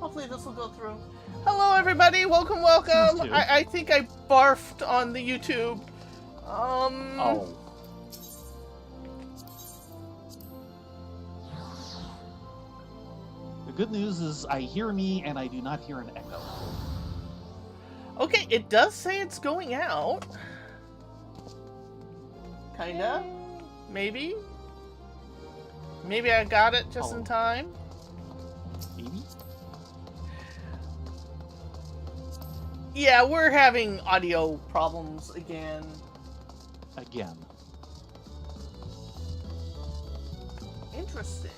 Hopefully this will go through. Hello, everybody. Welcome. I think I barfed on the YouTube. Oh. The good news is I hear me and I do not hear an echo. Okay, it does say it's going out. Kinda. Maybe. Maybe I got it just in time. Maybe? Yeah, we're having audio problems again. Again. Interesting.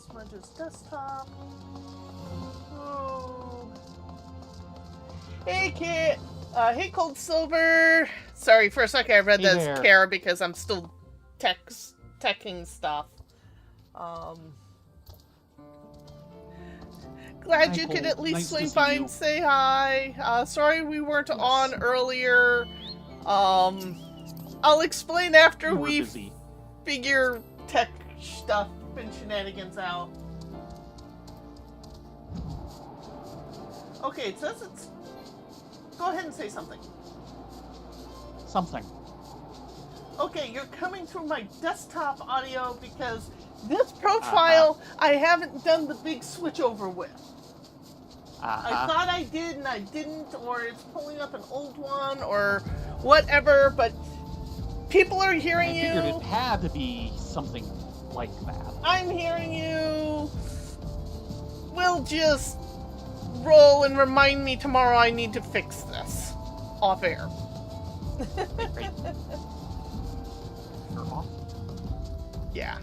Smudge's desktop. Oh. Hey, Kit. Hey, Cold Silver. Sorry, for a second I read that as Kara because I'm still teching stuff. Glad you could at least swing by and say hi. Sorry we weren't on earlier. I'll explain after we figure tech stuff and shenanigans out. Okay, it says it's... Go ahead and say something. Something. Okay, you're coming through my desktop audio because this profile I haven't done the big switch over with. I thought I did and I didn't, or it's pulling up an old one or whatever, but people are hearing you. I figured it had to be something like that. I'm hearing you. We'll just roll and remind me tomorrow I need to fix this off air. You're off? Yeah.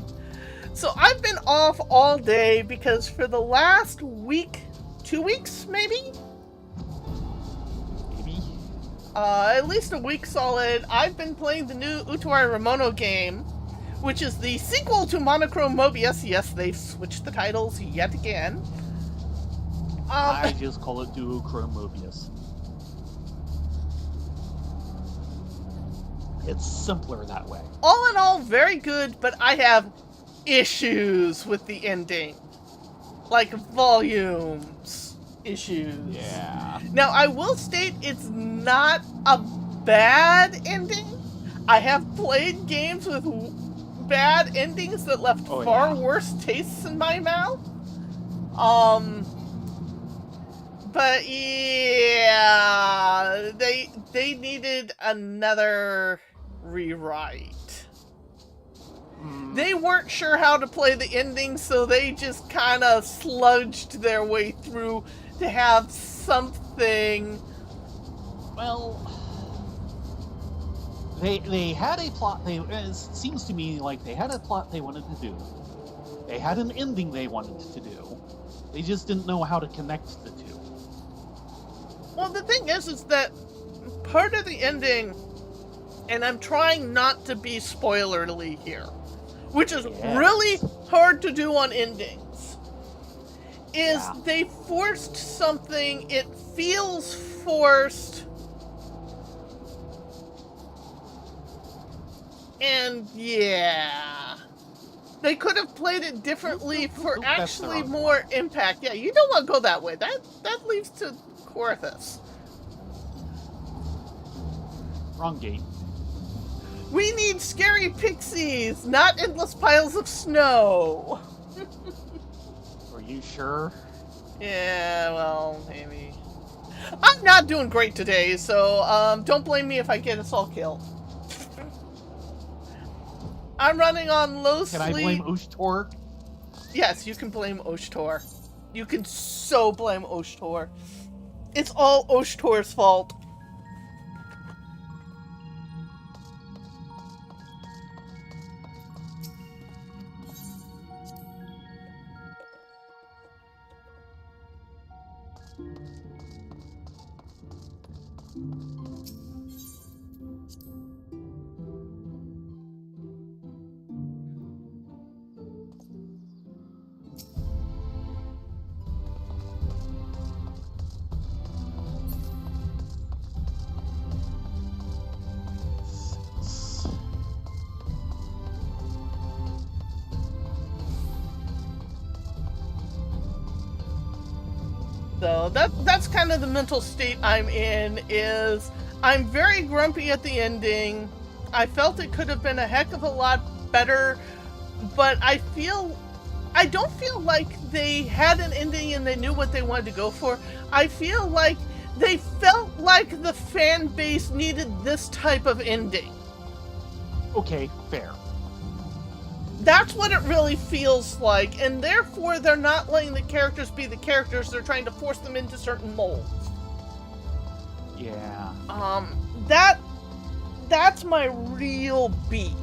So I've been off all day because for the last week, 2 weeks maybe? Maybe. At least a week solid, I've been playing the new Utawari Ramono game, which is the sequel to Monochrome Mobius. Yes, they've switched the titles yet again. I just call it Duochrome Mobius. It's simpler that way. All in all, very good, but I have issues with the ending. Like volumes issues. Yeah. Now, I will state it's not a bad ending. I have played games with bad endings that left far worse tastes in my mouth. But yeah, they needed another rewrite. They weren't sure how to play the ending, so they just kind of sludged their way through to have something. Well, they had a plot. It seems to me like they had a plot they wanted to do. They had an ending they wanted to do. They just didn't know how to connect the two. Well, the thing is that part of the ending, and I'm trying not to be spoilerly here, which is really hard to do on endings, is they forced something, it feels forced, and they could have played it differently for actually more impact. Yeah, you don't want to go that way. That leads to Corthus. Wrong gate. We need scary pixies, not endless piles of snow. Are you sure? Yeah, well, maybe. I'm not doing great today, so don't blame me if I get us all killed. I'm running on low sleep. Can I blame Oshtor? Yes, you can blame Oshtor. You can so blame Oshtor. It's all Oshtor's fault. So that's kind of the mental state I'm in, is I'm very grumpy at the ending. I felt it could have been a heck of a lot better, but I don't feel like they had an ending and they knew what they wanted to go for. I feel like they felt like the fan base needed this type of ending. Okay, fair. That's what it really feels like, and therefore they're not letting the characters be the characters, they're trying to force them into certain molds. Yeah. That's my real beef.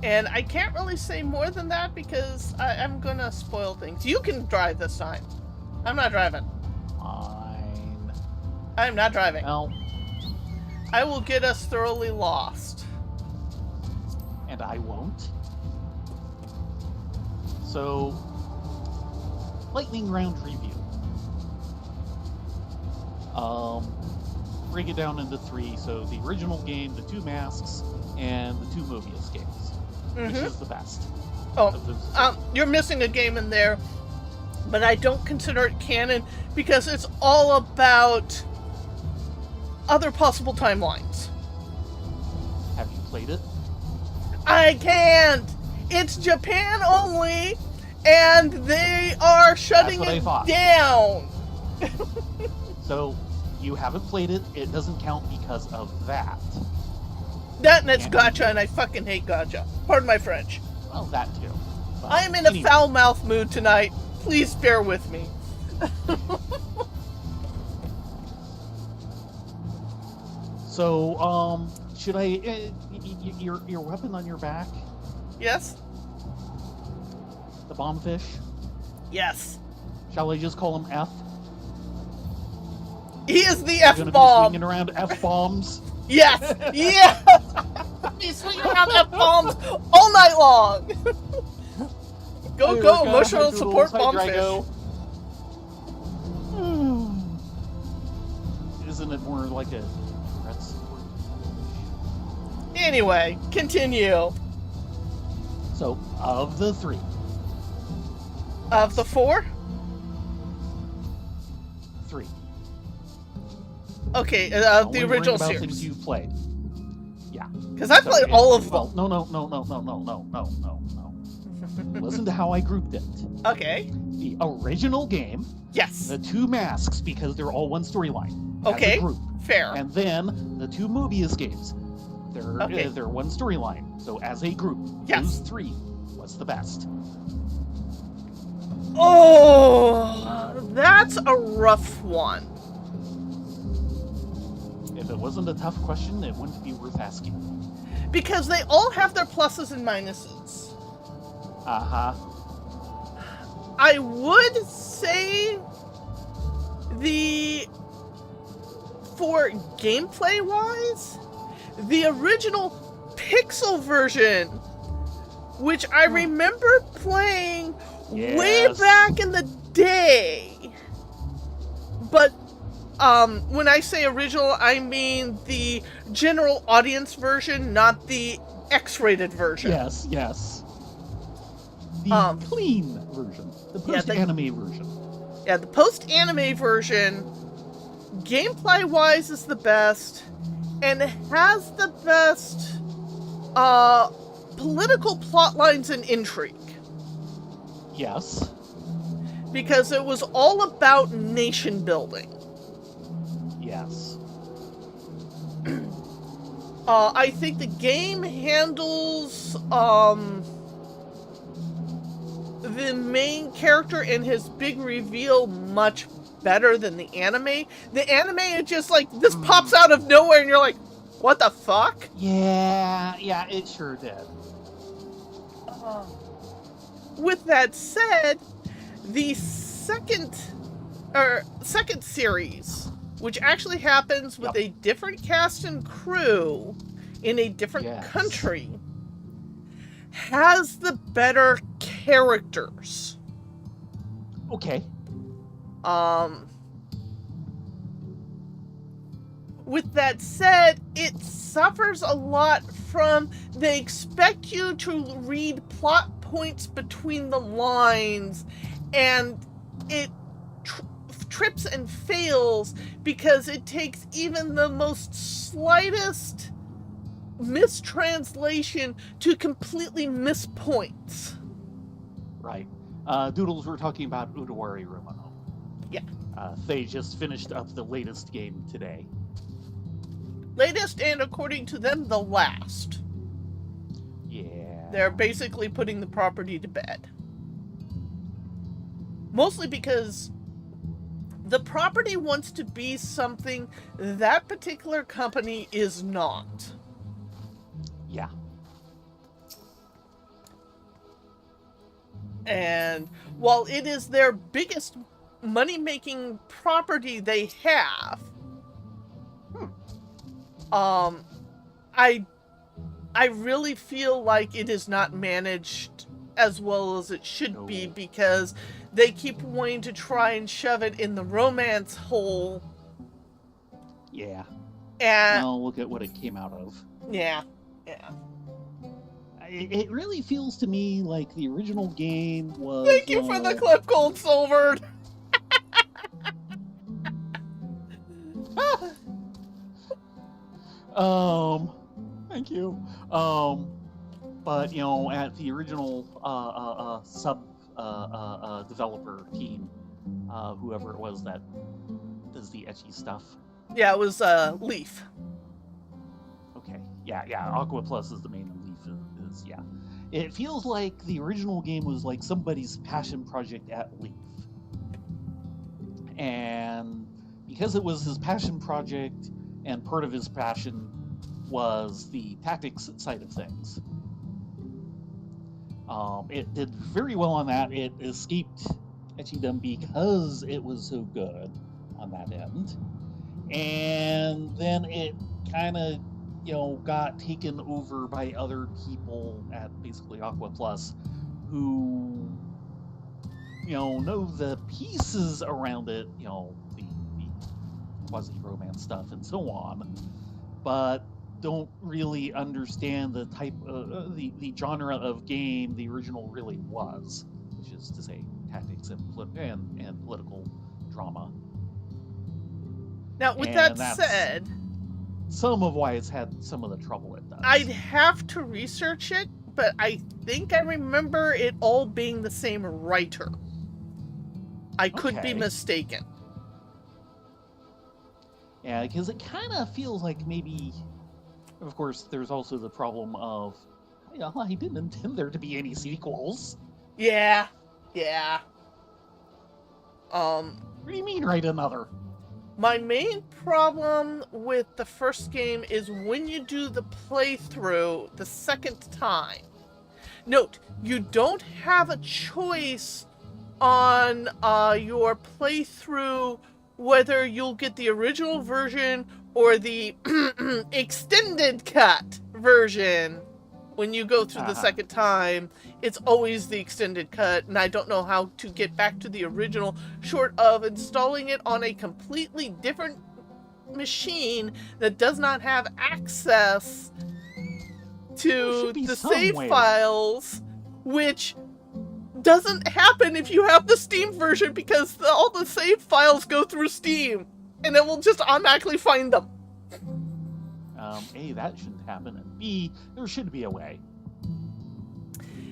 And I can't really say more than that because I'm gonna spoil things. You can drive this time. I'm not driving. Fine. I'm not driving. Well, I will get us thoroughly lost. and I won't. So, lightning round review. Break it down into 3. So the original game, the 2 masks, and the 2 Mobius games. Which is the best? You're missing a game in there, but I don't consider it canon because it's all about other possible timelines. Have you played it? I can't! It's Japan only, and they are shutting it down! So, you haven't played it, it doesn't count because of that. That and it's gacha, and I fucking hate gacha. Pardon my French. Well, that too. But I'm in a foul-mouthed mood tonight. Please bear with me. So, should I... your weapon on your back? Yes? The bombfish? Yes. Shall I just call him F? He is the F-bomb! You're gonna be swinging around F-bombs? Yes! Yes! He's swinging around F-bombs all night long! Go, emotional support bombfish. Isn't it more like a threat support? Anyway, continue. So, of the 3. Of the 4? 3. Okay, the original series. Things you've played. Yeah. Because I played all of them. Well, no. Listen to how I grouped it. Okay. The original game. Yes. The 2 masks, because they're all one storyline. Okay. As a group. Fair. And then the 2 Mobius games. They're one storyline. So as a group, those 3. What's the best? Oh, that's a rough one. If it wasn't a tough question, it wouldn't be worth asking. Because they all have their pluses and minuses. Uh-huh. I would say for gameplay-wise, the original Pixel version, which I remember playing way back in the day. But when I say original, I mean the general audience version, not the X-rated version. Yes. The clean version. The post-anime version. Yeah, the post-anime version, gameplay-wise, is the best, and has the best political plot lines and intrigue. Yes. Because it was all about nation building. Yes. I think the game handles the main character and his big reveal much better than the anime. The anime is just like, this pops out of nowhere and you're like, what the fuck? Yeah, it sure did. With that said, the second series, which actually happens with a different cast and crew in a different country, has the better characters. Okay. With that said, it suffers a lot from they expect you to read plot points between the lines, and it trips and fails because it takes even the most slightest mistranslation to completely miss points. Right. Doodles, we're talking about Udawari Rumano. Yeah. They just finished up the latest game today. Latest, and according to them, the last. Yeah. They're basically putting the property to bed. Mostly because the property wants to be something that particular company is not. Yeah. And while it is their biggest money-making property they have, I really feel like it is not managed as well as it should be, because they keep wanting to try and shove it in the romance hole. Yeah. And well, look at what it came out of. Yeah. It really feels to me like the original game was... Thank you for the clip, Gold Silvered! Thank you. But, at the original developer team, whoever it was that does the ecchi stuff. Yeah, it was Leaf. Okay. Yeah. Aqua Plus is the main, and Leaf is yeah. It feels like the original game was like somebody's passion project at Leaf. And because it was his passion project, and part of his passion was the tactics side of things, it did very well on that. It escaped ecchidom because it was so good on that end. And then it kind of, got taken over by other people at basically Aqua Plus who, know the pieces around it, the quasi-romance stuff and so on, but don't really understand the type of, the genre of game the original really was, which is to say tactics and political drama. Now, with that said, some of why it's had some of the trouble it does. I'd have to research it, but I think I remember it all being the same writer. I could be mistaken. Yeah, because it kind of feels like maybe, of course, there's also the problem of, I didn't intend there to be any sequels. Yeah. What do you mean, write another? My main problem with the first game is when you do the playthrough the second time. Note, you don't have a choice on your playthrough whether you'll get the original version or the extended cut version. When you go through the second time, it's always the extended cut, and I don't know how to get back to the original short of installing it on a completely different machine that does not have access to the save files, which doesn't happen if you have the Steam version, because all the save files go through Steam, and it will just automatically find them. A, that shouldn't happen, and B, there should be a way.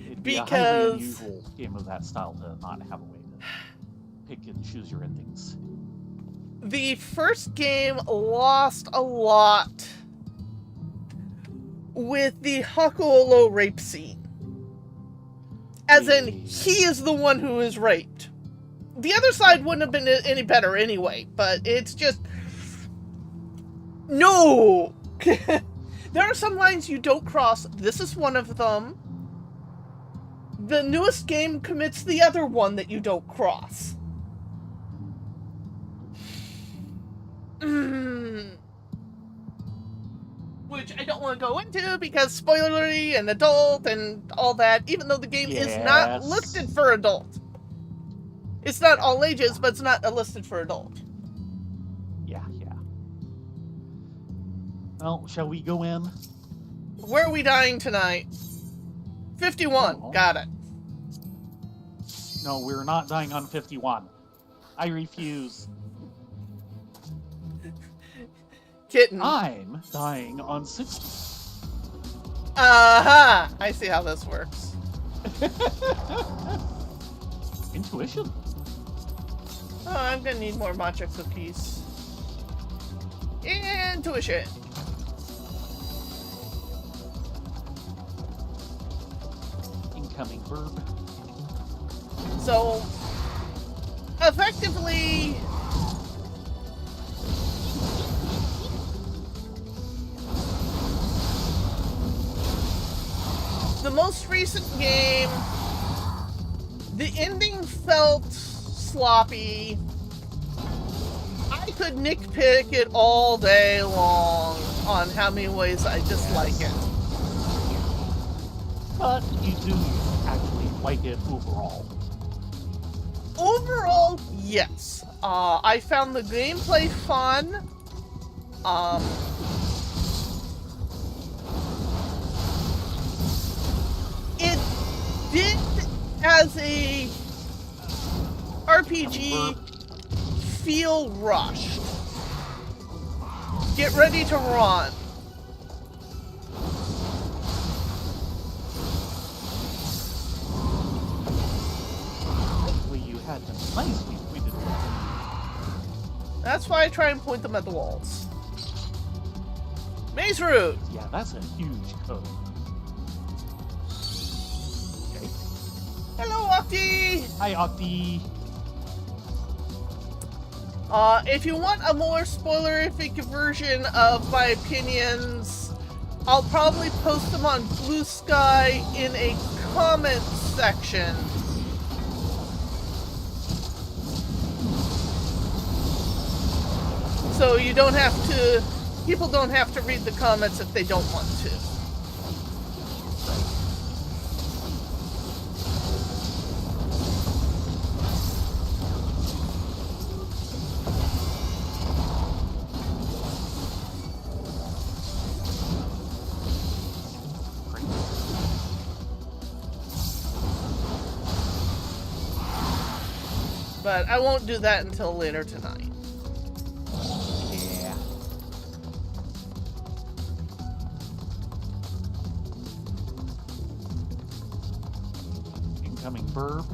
It'd be because a highly unusual game of that style to not have a way to pick and choose your endings. The first game lost a lot with the Hakuolo rape scene. As in, he is the one who is raped. The other side wouldn't have been any better anyway, but it's just... No! There are some lines you don't cross. This is one of them. The newest game commits the other one that you don't cross. Which I don't want to go into because spoilery and adult and all that, even though the game is not listed for adult. It's not all ages, but it's not listed for adult. Yeah. Well, shall we go in? Where are we dying tonight? 51. Oh. Got it. No, we're not dying on 51. I refuse. Kitten. I'm dying on 60. Uh-huh. I see how this works. Intuition. Oh, I'm gonna need more matcha cookies. Intuition. Incoming verb. So, effectively, the most recent game, the ending felt sloppy. I could nitpick it all day long on how many ways I dislike it. But you do actually like it overall. Overall, yes. I found the gameplay fun. It did, as a RPG, feel rushed. Get ready to run. Well, you had them nicely pointed at. That's why I try and point them at the walls. Maze route. Yeah, that's a huge code. Okay. Hello, Octi. Hi, Octi. If you want a more spoilerific version of my opinions, I'll probably post them on Blue Sky in a comment section. So you don't have to, people don't have to read the comments if they don't want to. But I won't do that until later tonight. Yeah. Incoming verb.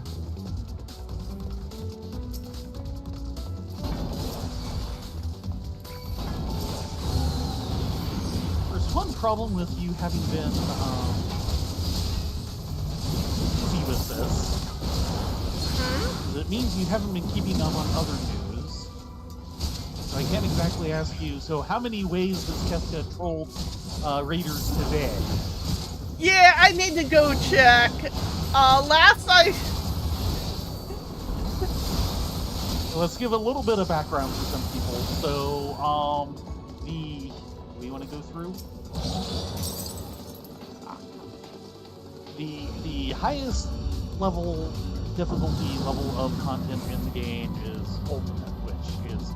There's one problem with you having been busy with this. It means you haven't been keeping up on other news. So I can't exactly ask you, so how many ways has Kefka trolled raiders today? Yeah, I need to go check. Last I... Let's give a little bit of background for some people. So, we want to go through? The highest level difficulty level of content in the game is Ultimate, which is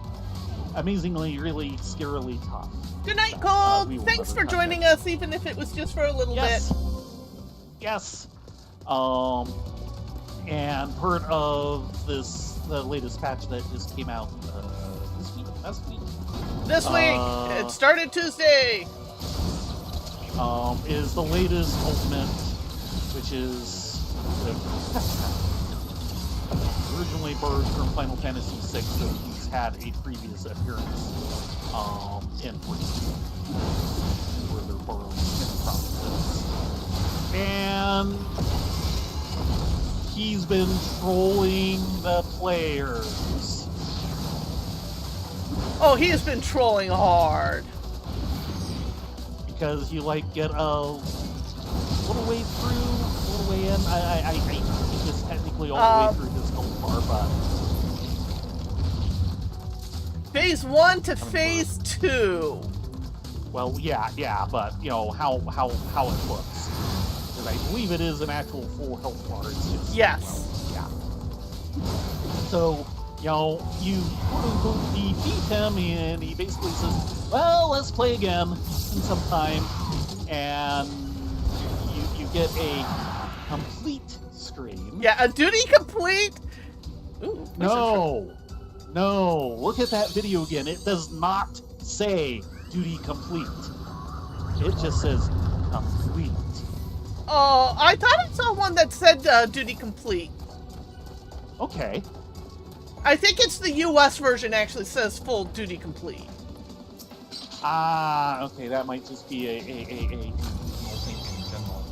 amazingly, really scarily tough. Good night, Cold! Thanks for joining us, even if it was just for a little bit. Yes. And part of the latest patch that just came out this week, last week? This week! It started Tuesday! Is the latest Ultimate, which is originally birthed from Final Fantasy VI, so he's had a previous appearance in 14, where they're borrowing him from this. And he's been trolling the players. Oh, he has been trolling hard. Because you, like, get a little way through, a little way in. I think it's technically all the way through this whole bar, but... Phase 1 to Phase 2. Well, yeah, but, you know, how it looks. Because I believe it is an actual full health bar. It's just, yes. Well, yeah. So, you quote-unquote defeat him, and he basically says, well, let's play again in some time, and you get a complete screen. Yeah, a duty complete. Ooh, no, look at that video again. It does not say duty complete. It just says complete. Oh, I thought I saw one that said duty complete. Okay. I think it's the US version actually says full duty complete. Okay, that might just be a thing in general.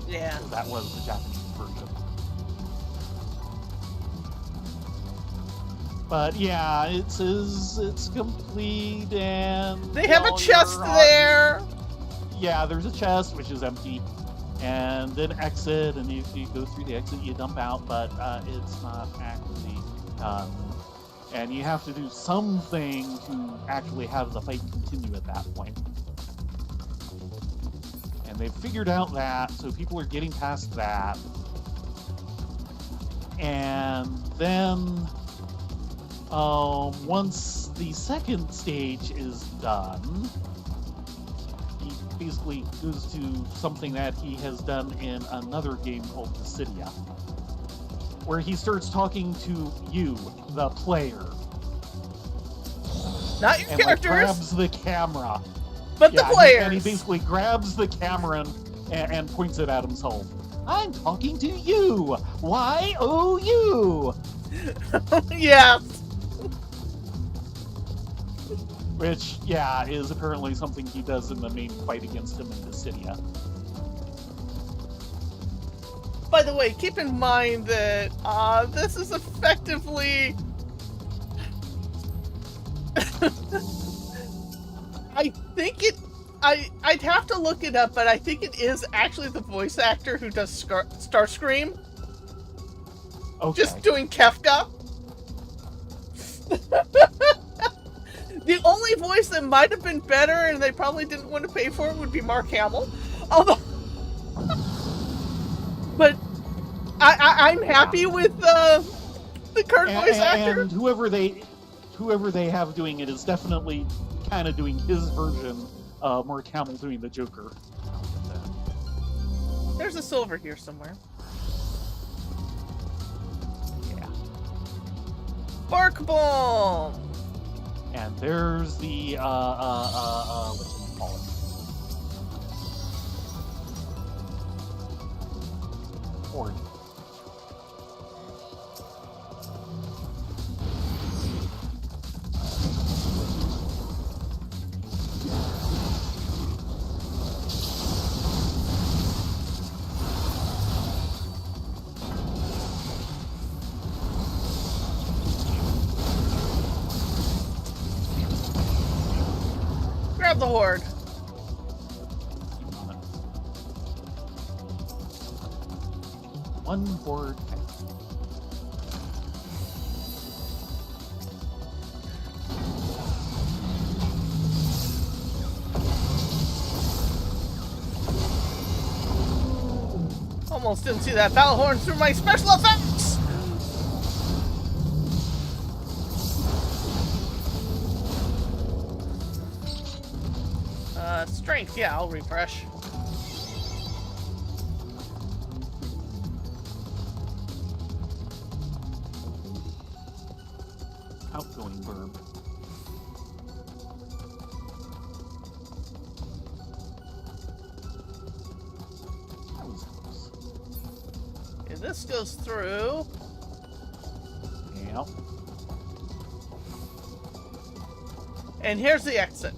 Yeah. That was the Japanese version. But yeah, it says it's complete, and they have a chest there. Yeah, there's a chest which is empty, and then exit, and if you go through the exit, you dump out, but it's not actually done. And you have to do something to actually have the fight continue at that point. And they've figured out that, so people are getting past that. And then once the second stage is done, he basically goes to something that he has done in another game called Dissidia, where he starts talking to you, the player. Not your characters. Like, grabs the camera. But the players. And he basically grabs the camera and points it at himself. I'm talking to you. Y-O-U. Yeah. Which, yeah, is apparently something he does in the main fight against him in Dissidia. By the way, keep in mind that this is effectively... I think it... I'd have to look it up, but I think it is actually the voice actor who does Starscream. Okay. Just doing Kefka. The only voice that might have been better, and they probably didn't want to pay for it, would be Mark Hamill. Although... But I'm happy with the current voice actor. And whoever they have doing it is definitely kind of doing his version of Mark Hamill doing the Joker. There's a silver here somewhere. Yeah. Bark Bomb! And there's the, whatchamacallit? Horde. Grab the Horde. One Horde. Almost didn't see that battle horn through my special effects! Strength, yeah, I'll refresh. Outgoing verb. That was close. And this goes through. Yep. And here's the exit.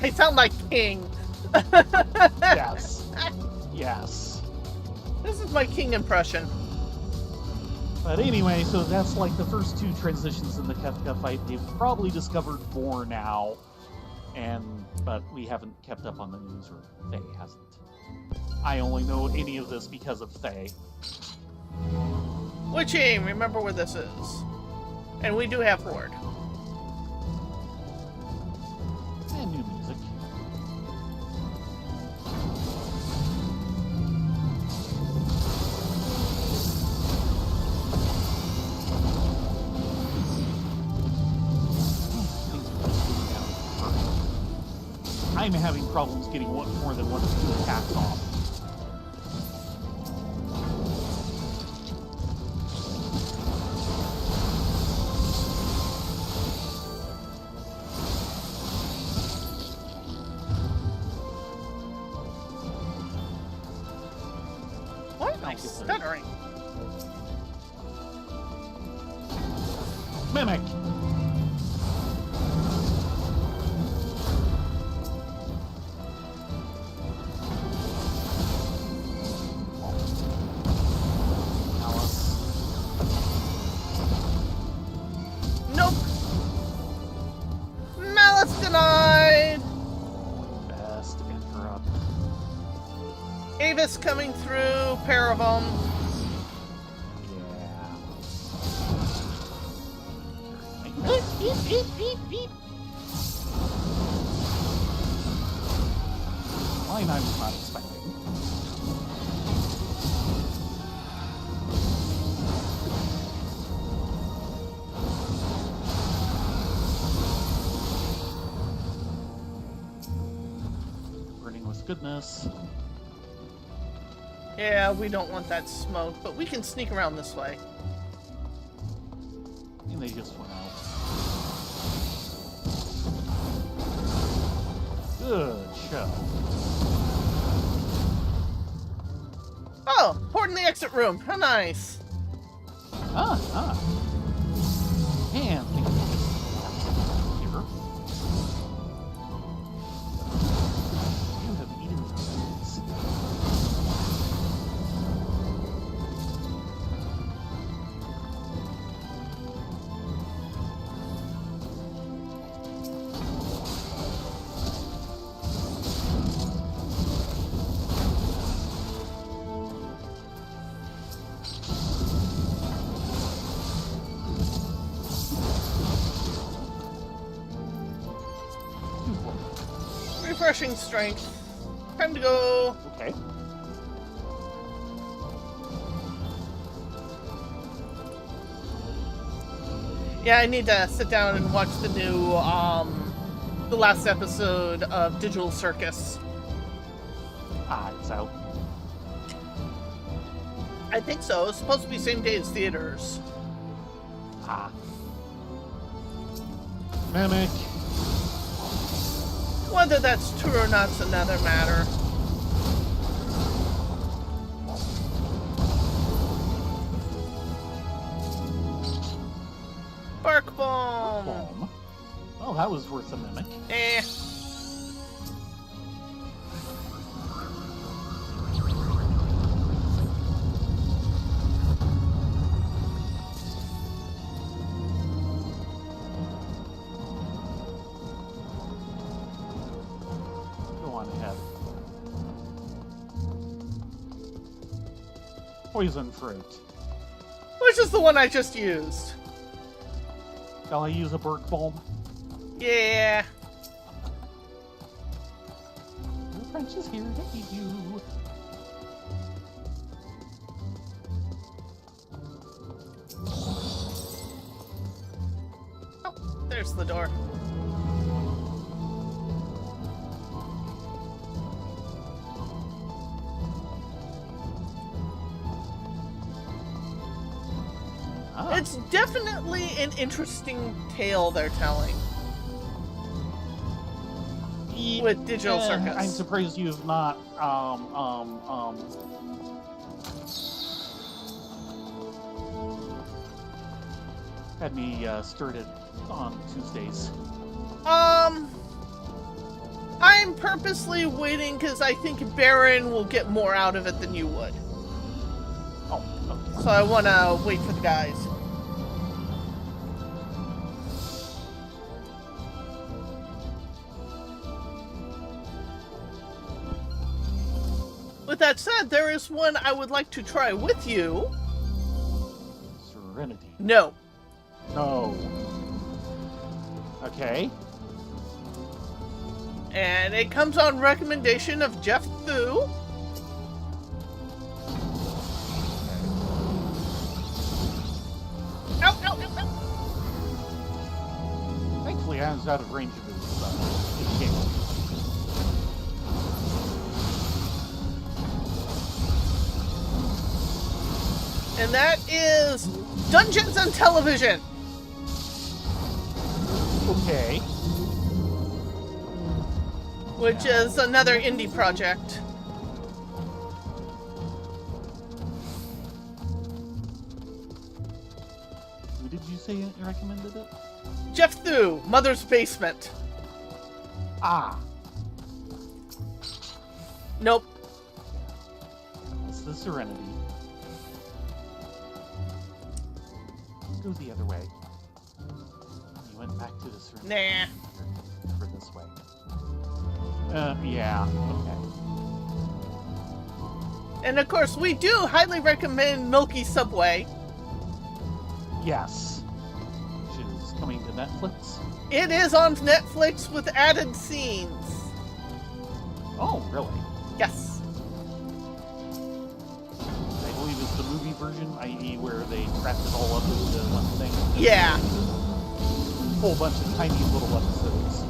I sound like King. Yes. Yes. This is my King impression. But anyway, so that's like the first two transitions in the Kefka fight. They've probably discovered more now, but we haven't kept up on the news, or Faye hasn't. I only know any of this because of Faye. Witching, remember where this is. And we do have Horde. And new music. I'm having problems getting more than one or two attacks off. Why am I stuttering? Mimic! Nope. Malice denied. Best interrupt. Avis coming through. Pair of them. Yeah. Beep, beep, beep, beep, beep. Line I was not expecting. Burning with goodness. Yeah, we don't want that smoke, but we can sneak around this way. And they just went out. Good show. Oh, Horde in the exit room. How nice. And think of this here. You have eaten those. Refreshing strength. Time to go. Okay. Yeah, I need to sit down and watch the new, the last episode of Digital Circus. It's out. I think so. It's supposed to be same day as theaters. Mimic. Whether that's true or not's another matter. Bark bomb. Bomb. Well, that was worth a mimic. Eh. Go on ahead. Poison fruit. Which is the one I just used. Shall I use a Berk bomb? Yeah. The French is here to eat you. Oh, there's the door. It's definitely an interesting tale they're telling. With Digital Circus. I'm surprised you have not, had me, started on Tuesdays. I'm purposely waiting because I think Baron will get more out of it than you would. Oh, okay. So I want to wait for the guys. With that said, there is one I would like to try with you. Serenity? No. No. Okay. And it comes on recommendation of Jeff Thu. Ow, ow, ow, ow. Thankfully, I was out of range of his game. And that is Dungeons and Television. Okay. Which is another indie project. Who did you say you recommended it? Jeff Thu, Mother's Basement. Ah. Nope. It's the Serenity. Let's go the other way. You went back to the Serenity. Nah. For this way. Yeah, okay. And of course, we do highly recommend Milky Subway. Yes. Which is coming to Netflix. It is on Netflix with added scenes. Oh, really? Yes. I believe it's the movie version, i.e. where they wrapped it all up into one thing. Yeah. A whole bunch of tiny little episodes.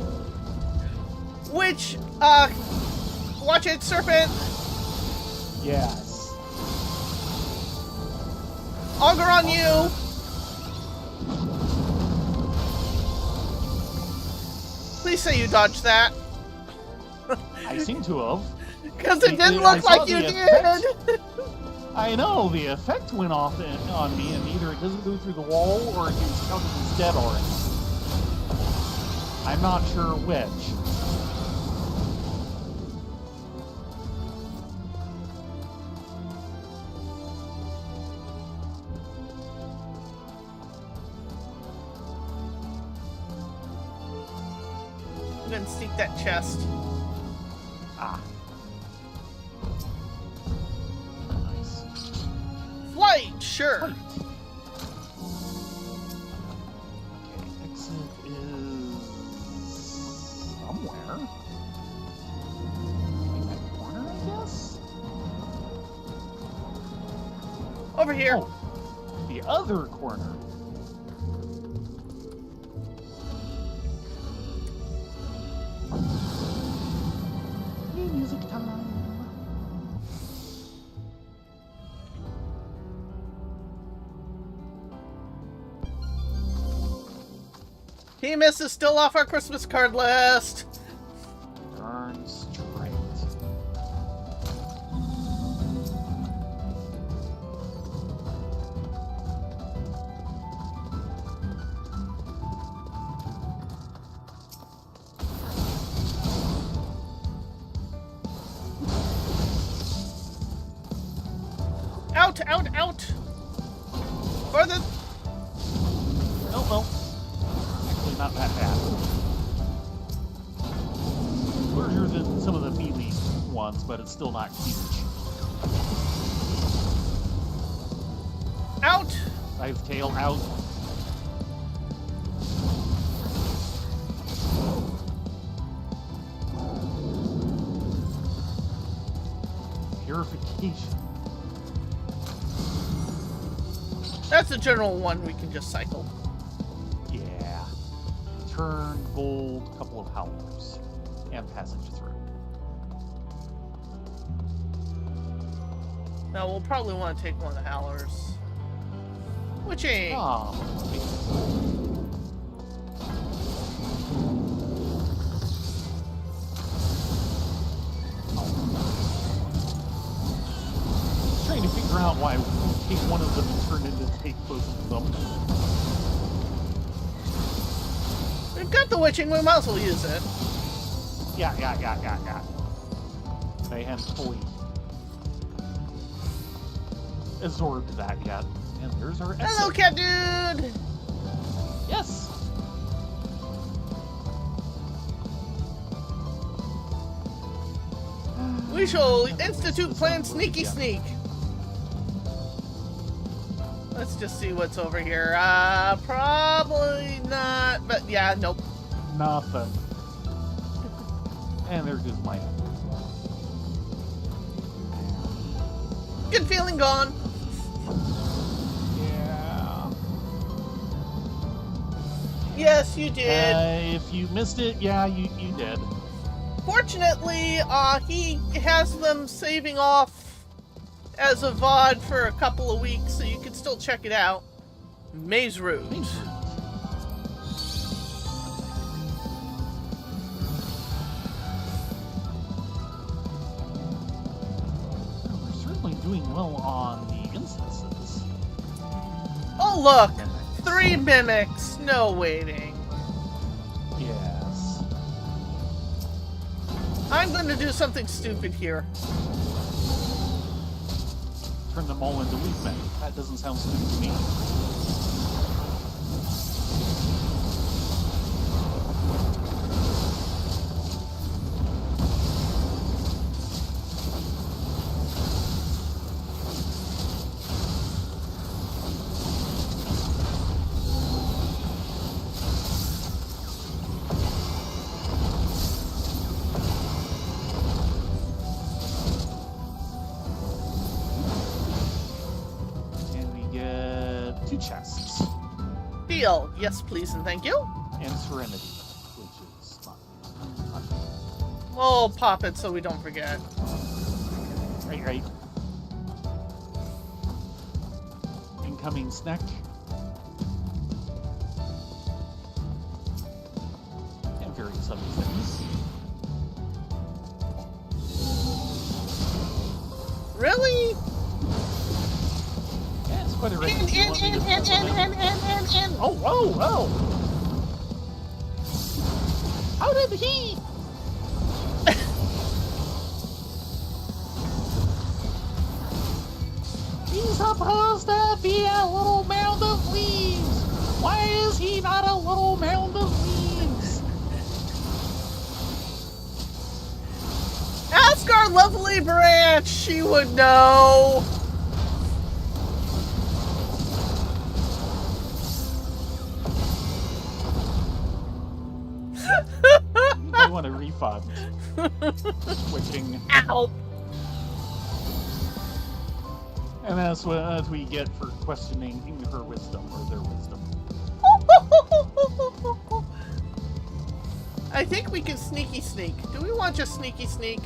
Which, watch it, Serpent. Yes. Auger on you. Please say you dodged that. I seem to have. Because it didn't I look saw like you the did. effect. I know, the effect went off on me, and either it doesn't go through the wall, or it gets counted as dead already. I'm not sure which. I'm gonna sneak that chest. Ah. Nice. Flight, sure. Right. Okay, exit is somewhere. In that corner, I guess? Over here. Oh, the other corner. Yay, music time. T-Miss is still off our Christmas card list. Darn straight. Out, out, out. Further. Oh, well. Actually, not that bad. Larger than some of the melee ones, but it's still not huge. Out. Dive tail out. Purification. That's a general one we can just cycle. Yeah. Turn, gold, couple of howlers. And passage through. Now we'll probably want to take one of the howlers. Witching. Oh. Trying to figure out why I take one of them and turn into take both of them. We've got the witching, we might as well use it. Yeah. They hadn't fully absorbed that yet. And there's our Hello, exit. cat dude! Yes! We shall institute plan Sneaky Sneak. Let's just see what's over here. Probably not, but yeah, nope. Nothing. And there goes my... Good feeling gone. Yeah. Yes, you did. If you missed it, yeah, you did. Fortunately, he has them saving off as a VOD for a couple of weeks, so you can still check it out. Maze Route. Maze Route. We're certainly doing well on the instances. Oh, look! 3 mimics. No waiting. Yes. I'm going to do something stupid here. Turn them all into leaf men. That doesn't sound stupid to me. Chests. Deal. Yes, please, and thank you. And Serenity, which is not. We'll pop it so we don't forget. Right. Incoming snack. And various other things. Really? Quite a In. Oh, whoa! How did he? He's supposed to be a little mound of leaves. Why is he not a little mound of leaves? Ask our lovely branch. She would know. I want a refund. Switching. Ow! And that's what we get for questioning her wisdom or their wisdom. I think we can sneaky sneak. Do we want just sneaky sneak?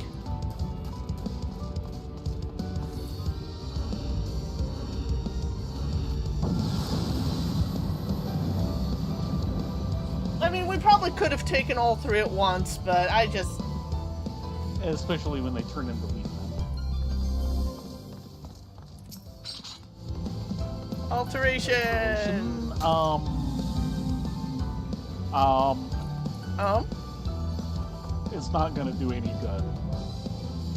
I mean, we probably could have taken all 3 at once, but I just... Especially when they turn into leaf men. Alteration! It's not going to do any good.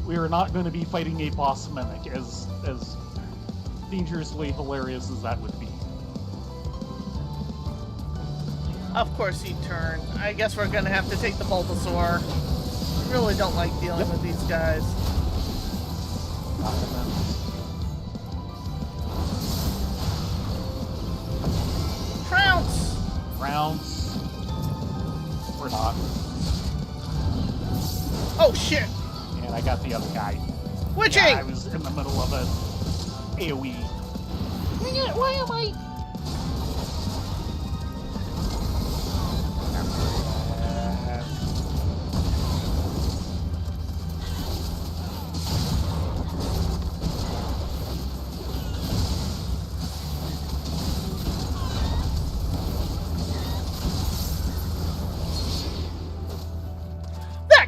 We are not going to be fighting a boss mimic, as dangerously hilarious as that would be. Of course he'd turn. I guess we're gonna have to take the Bulbasaur. I really don't like dealing with these guys. Trounce! Rounds. Or not. Oh shit! And I got the other guy. Witching! Yeah, I was in the middle of an AoE. Why am I...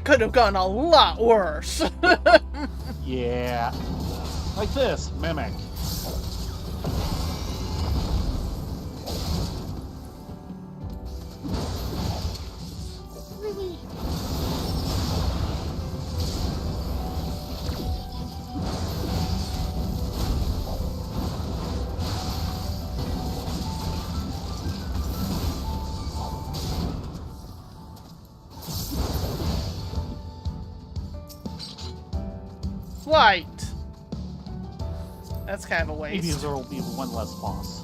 Could have gone a lot worse. Yeah. Like this, Mimic. Really? Flight. That's kind of a waste. Maybe there will be one less boss.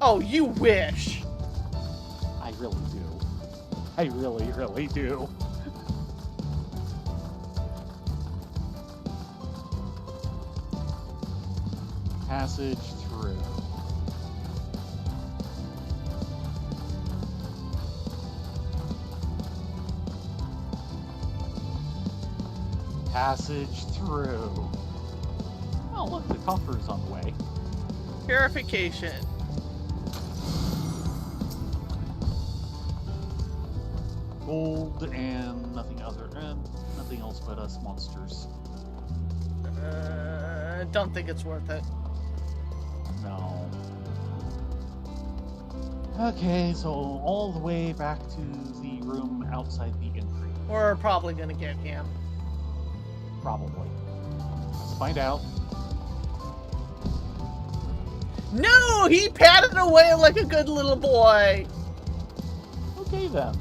Oh, you wish. I really do. I really, really do. Passage through. Passage through. Oh, look, the coffer is on the way. Purification. Gold and nothing nothing else but us monsters. Don't think it's worth it. No. Okay, so all the way back to the room outside the entry. We're probably gonna get him. Probably. Let's find out. No, he patted away like a good little boy. Okay then.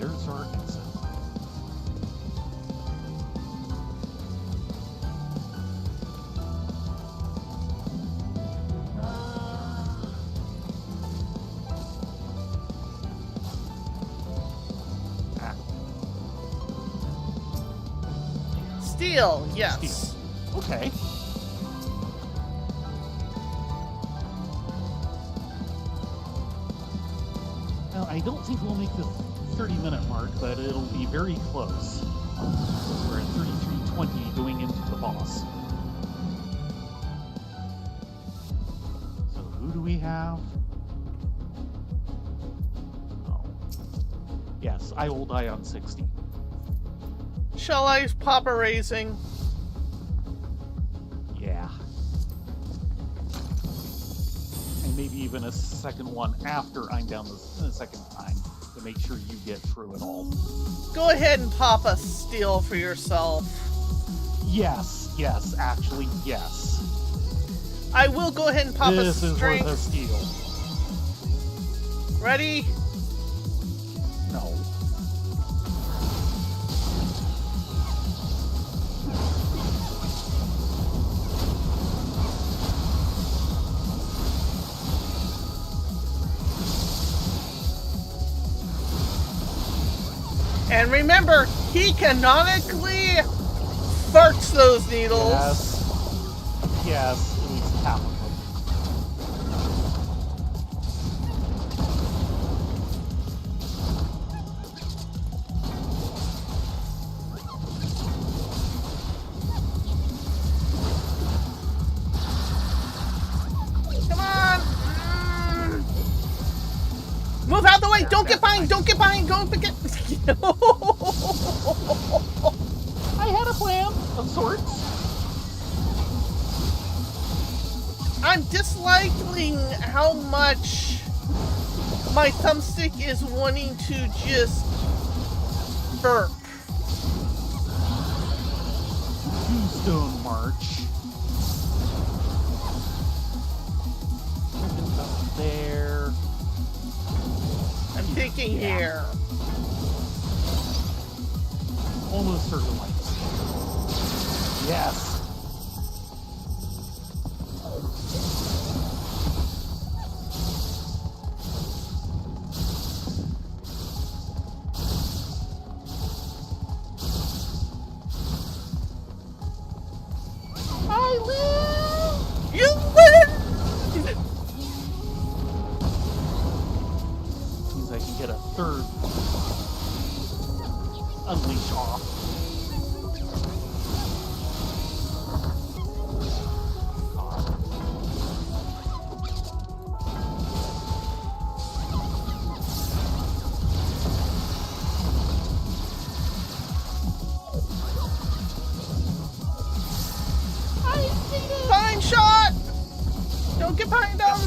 There's our exit. Steel, yes. Steel. Okay. Now, I don't think we'll make the 30-minute mark, but it'll be very close. We're at 33:20 going into the boss. So who do we have? Oh. Yes, I will die on 60. Shall I pop a raising? Yeah. And maybe even a second one after I'm down the second time to make sure you get through it all. Go ahead and pop a steel for yourself. Yes, actually, yes. I will go ahead and pop This a is strength. worth a steal. Ready? No. And remember, he canonically farts those needles. Yes, at least half of them. Come on! Move out the way! Don't get behind! Don't get behind! Go get... I had a plan of sorts. I'm disliking how much my thumbstick is wanting to just burp. Tombstone March. Up there. I'm thinking Yeah. here. Almost certainly. Yes. I live! You win! Means I can get a third unleash off. Fine shot! Don't get behind him!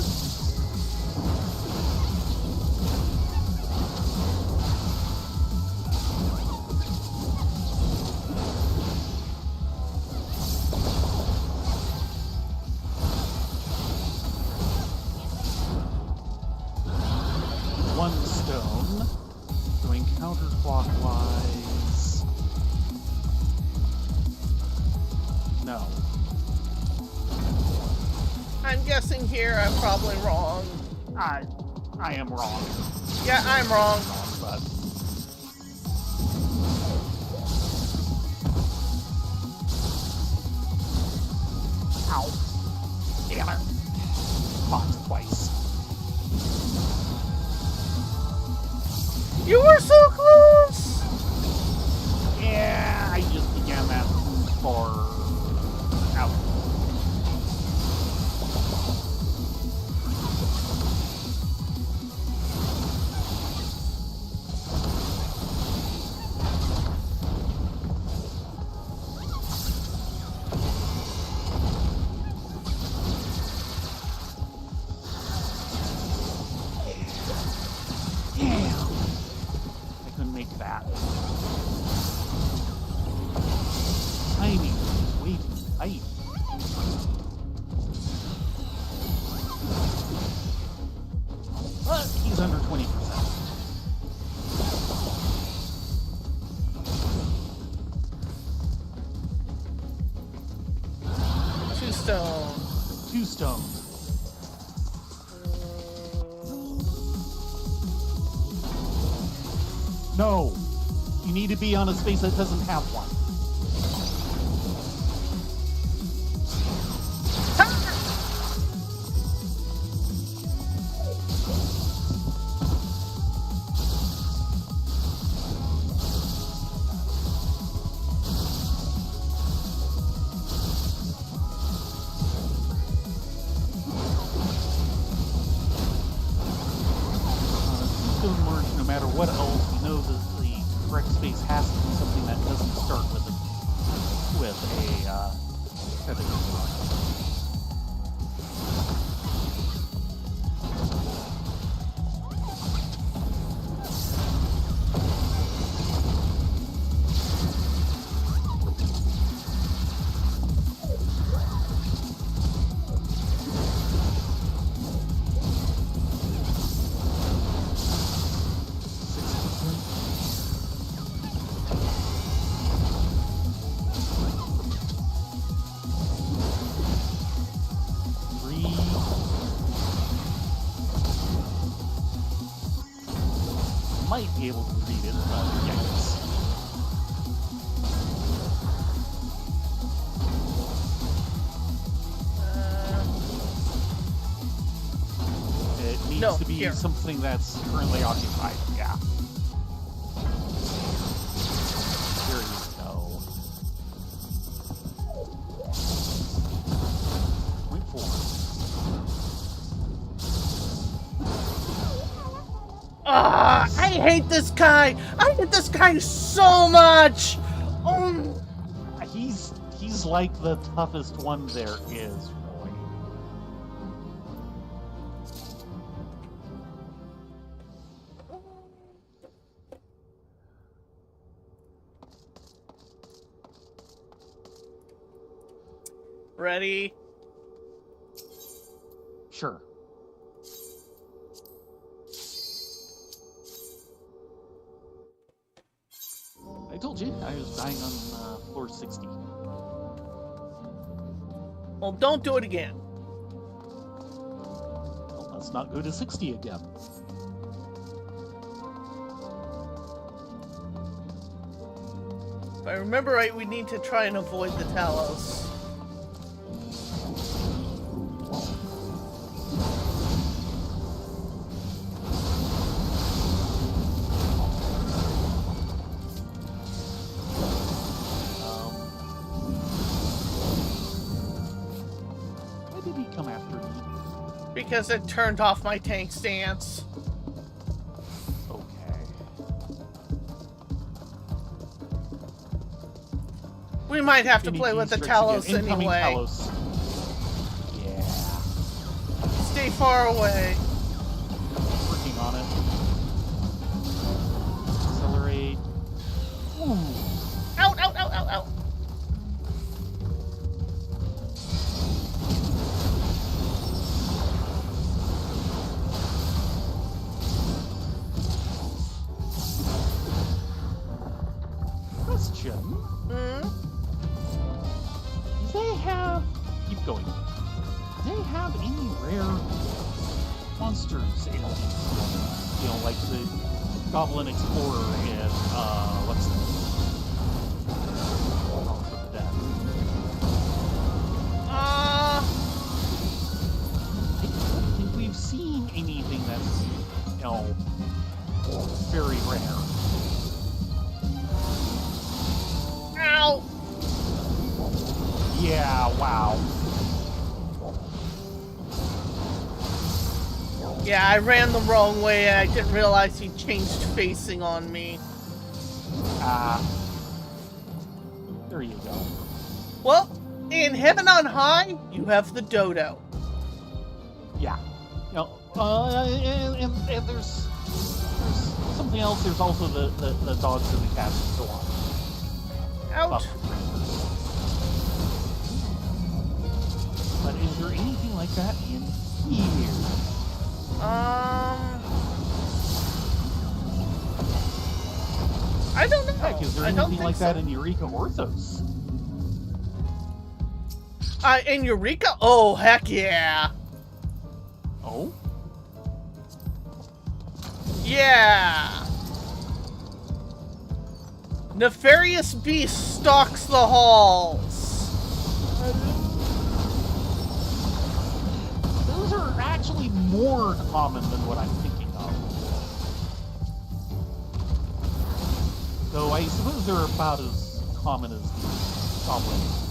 Counterclockwise. No. I'm guessing here I'm probably wrong. I am wrong. Yeah, I'm wrong. But ow. Damn it. Lost twice. You were so close! Yeah, I just began that too far out. That. Timing is way too tight. But he's under 20%. Two stone. Two stones. No. You need to be on a space that doesn't have one. Stone merge, no matter what else, you know that the correct space has to be something that doesn't start with a heading. Might be able to read it, but yikes. It needs to be here. something that's currently occupied, yeah. There you go. 0.4. I hate this guy! I hate this guy so much! He's like the toughest one there is, really. Ready? Sure. I told you, I was dying on floor 60. Well, don't do it again. Well, let's not go to 60 again. If I remember right, we need to try and avoid the Talos. Because it turned off my tank stance. Okay. We might have to play with the Talos anyway. Talos. Yeah. Stay far away. Working on it. Accelerate. Ooh. Out, out, out, out, out. question. Hmm? Do they have... Keep going. Do they have any rare monsters in these? You know, like the Goblin Explorer and, what's the... House of the Dead. I don't think we've seen anything that's, you know, very rare. Ow! Yeah, wow. Yeah, I ran the wrong way and I didn't realize he changed facing on me. There you go. Well, in Heaven on High, you have the dodo. Yeah. You know, and there's something else. There's also the dogs and the cats and so on. Ouch. But is there anything like that in here? I don't know. Heck, is there I don't anything think like so. that in Eureka Orthos? In Eureka? Oh, heck yeah. Oh? Yeah. Nefarious beast stalks the halls. Those are actually more common than what I'm thinking of. Though I suppose they're about as common as the goblins.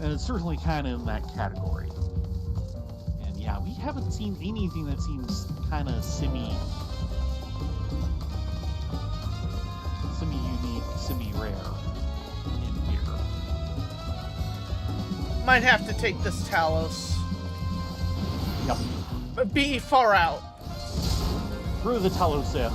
And it's certainly kind of in that category. And yeah, we haven't seen anything that seems kind of semi-unique, semi-rare in here. Might have to take this Talos. Yep. But be far out. Through the Talos in.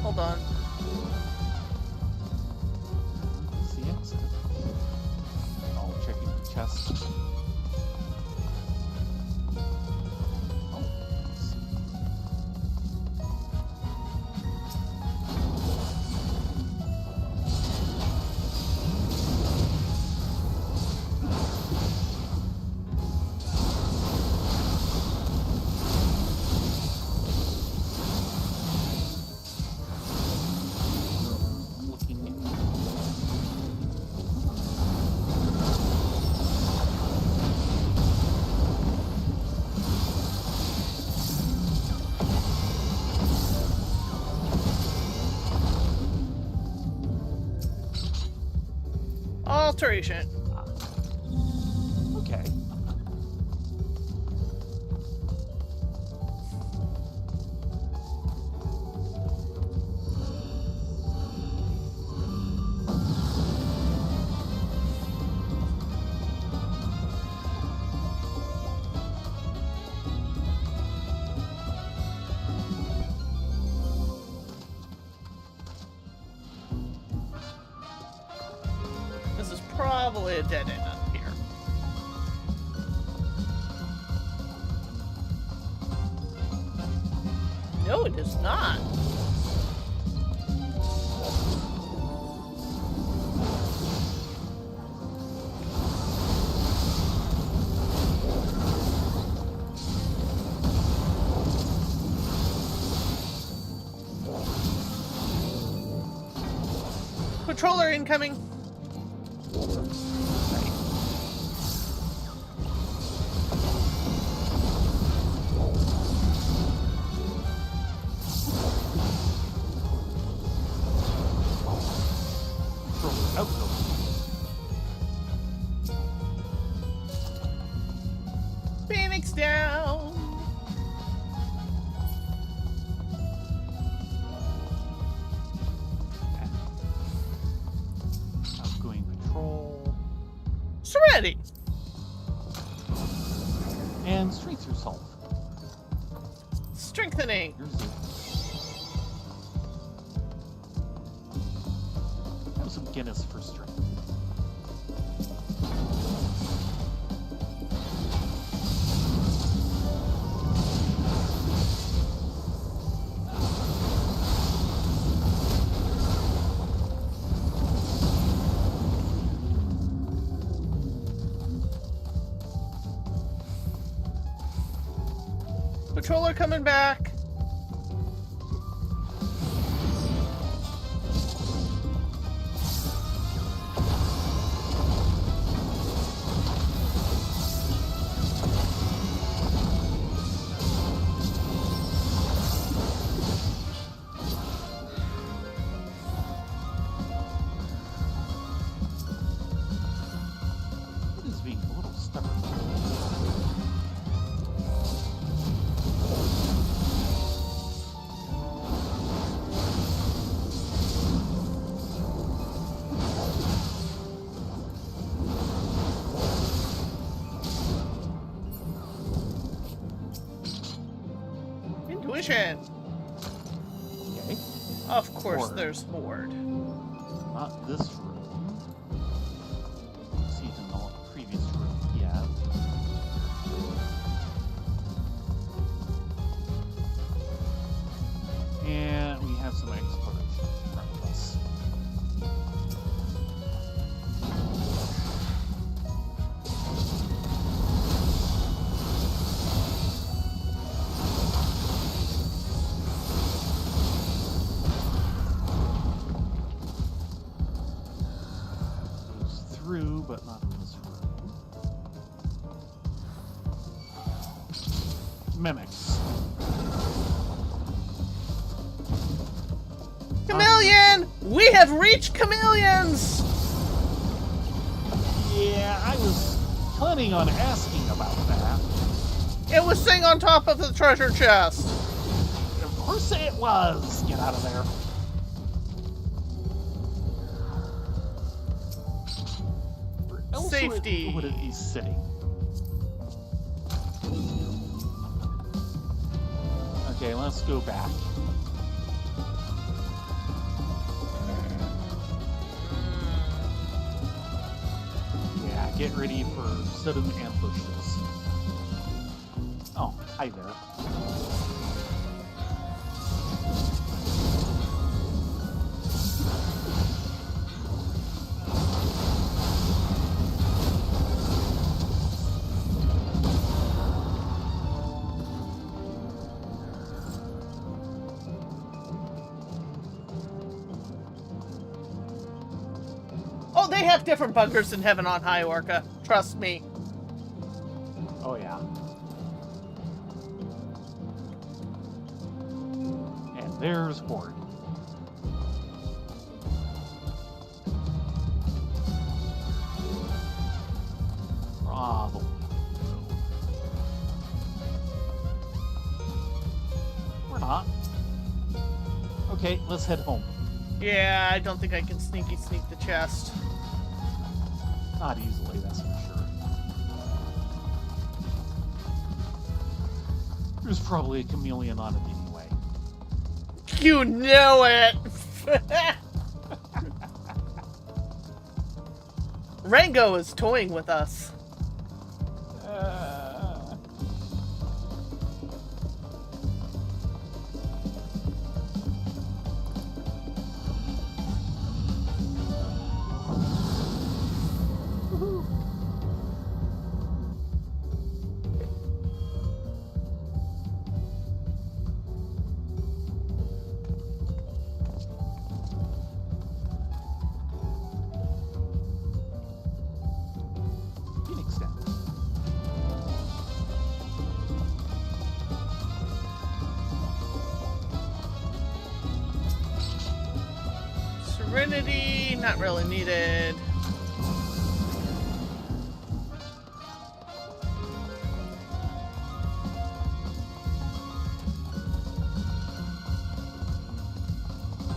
Hold on. What's the exit? Oh, checking the chest. Oh, nice. Looking. Alteration. Okay. This is probably a dead end up here. No, it is not. Controller incoming. Phoenix down. Outgoing patrol. Serenity. And strength yourself. Strengthening. Here's it. Have some Guinness for strength. Patroller coming back. It is being a little stubborn. Intuition. Okay. Of course, Horde. there's Horde. Not this room. See it in the previous room. Yeah. And we have some exploration in front of us. Goes through, but not in this room. Mimics. Chameleon! We have reached chameleons! Yeah, I was planning on asking about that. It was sitting on top of the treasure chest. Of course it was. Get out of there. Where else Safety. would it be sitting? Okay, let's go back. Yeah, get ready for sudden ambushes. Oh, hi there. Oh, they have different bunkers in Heaven on High, Orca. Trust me. Oh, yeah. And there's Horde. Probably. We're not. Okay, let's head home. Yeah, I don't think I can sneaky sneak the chest. Not easily, that's for sure. There's probably a chameleon on it anyway. You know it! Rango is toying with us. Phoenix down. Serenity, not really needed.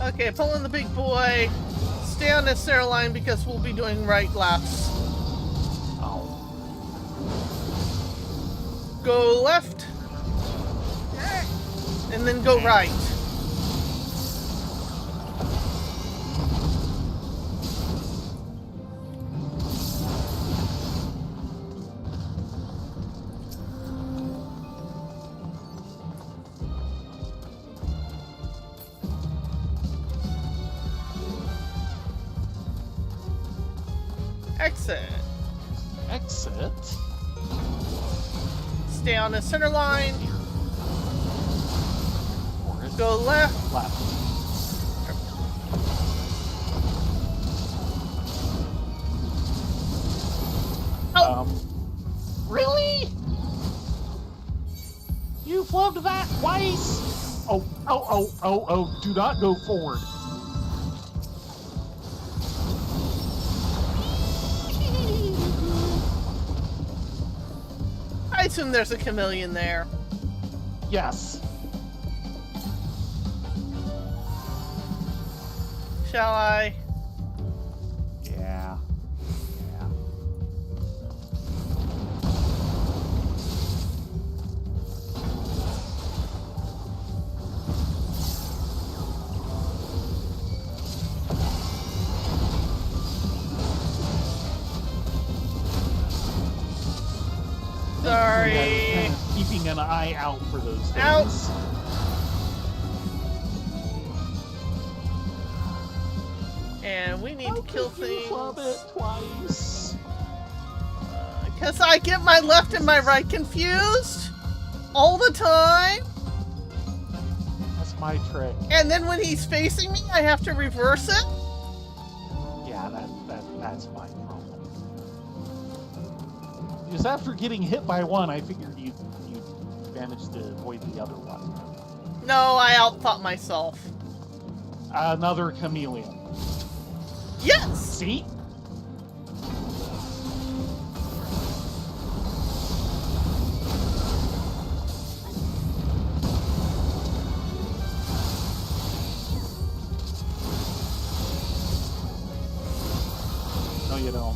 Okay, pull in the big boy. Stay on this center line because we'll be doing right laps. Oh. Go left. And then go right. Exit. Exit. Stay on the center line. Forward. Go left. Left. Oh. Really? You flubbed that twice? Oh, do not go forward. I assume there's a chameleon there. Yes. Shall I? Yeah. Yeah. Sorry. Yeah, kind of keeping an eye out for those things. Out. And we need to kill things. Flub it twice. Because I get my left and my right confused all the time. That's my trick. And then when he's facing me, I have to reverse it. Yeah, that's my problem. Because after getting hit by one, I figured you managed to avoid the other one. No, I outthought myself. Another chameleon. Yes! See? No, you don't.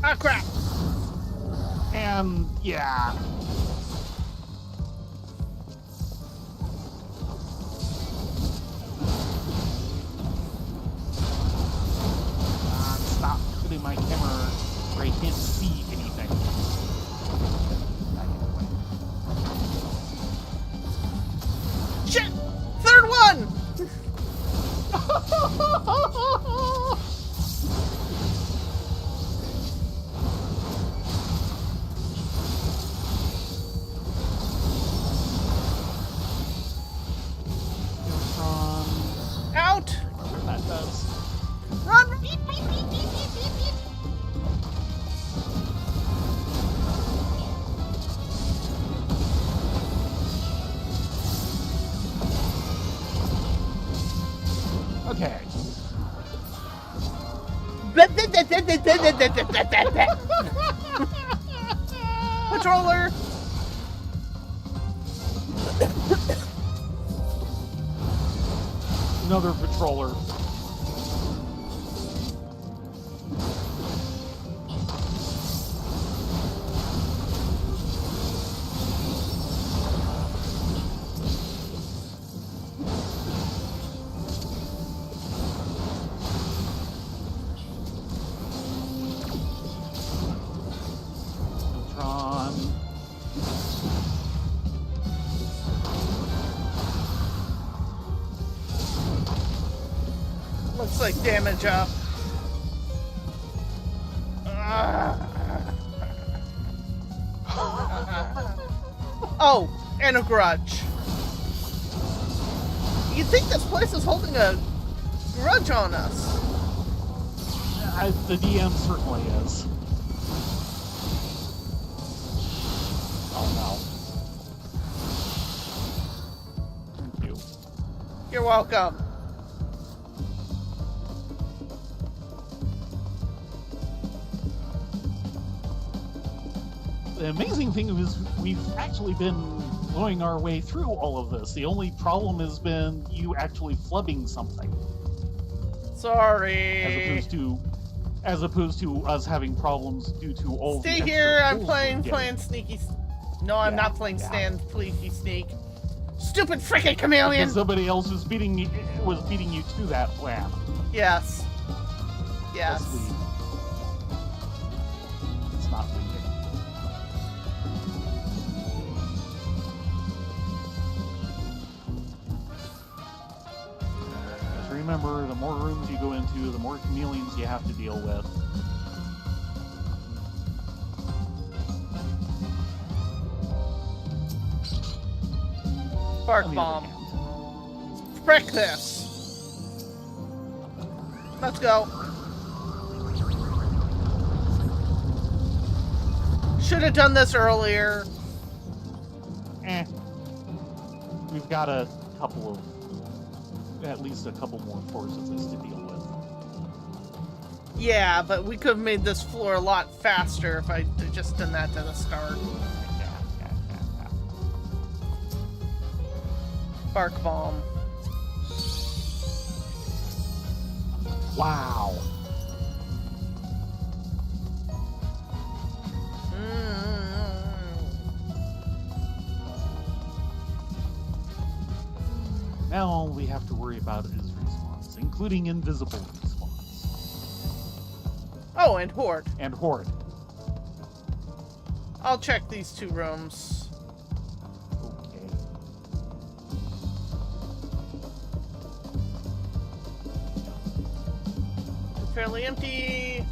Ah, crap. And yeah. Stop putting my camera where I can't see anything. Shit! Third one! Out! Whatever that does. Run! Beep, beep, beep, beep, beep, beep, beep. Okay. Patroller! Another patroller. Neutron. Looks like damage up. Oh, and a grudge. You'd think this place is holding a grudge on us. The DM certainly is. Oh no. Thank you. You're welcome. the amazing thing is we've actually been blowing our way through all of this. The only problem has been you actually flubbing something. Sorry. As opposed to us having problems due to all the Stay extra here. I'm pulls playing we're getting. sneaky. No, I'm Yeah, not playing yeah. stand fleeky sneak. Stupid freaking chameleon. Because somebody else was beating you to that plan. Yes. Yes. It's not leaving. Just remember, the more rooms you go into, the more chameleons you have to deal with. Bark On the bomb. other hand, Frick this. Let's go. Should have done this earlier. We've got at least a couple more floors of this to deal with. Yeah, but we could have made this floor a lot faster if I just done that to the start. Yeah. Bark bomb. Wow. Now all we have to worry about is respawns, including invisible respawns. Oh, and Horde. And Horde. I'll check these 2 rooms. Okay. Fairly empty.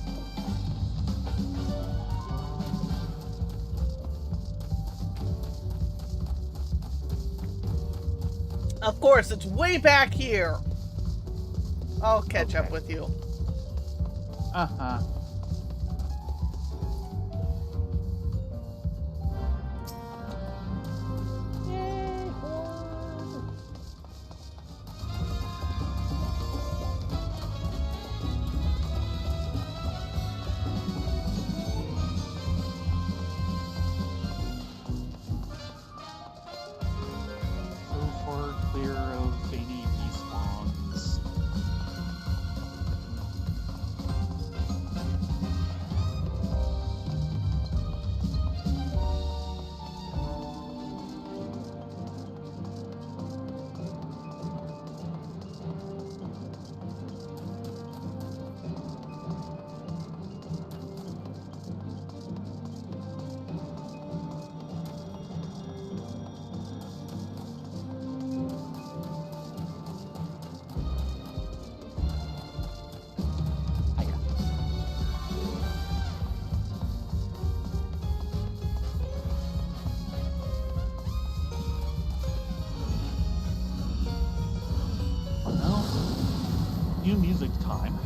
Of course, it's way back here. I'll catch up with you. Uh-huh. Yay, Horde. So far clear of any respawns. New music time.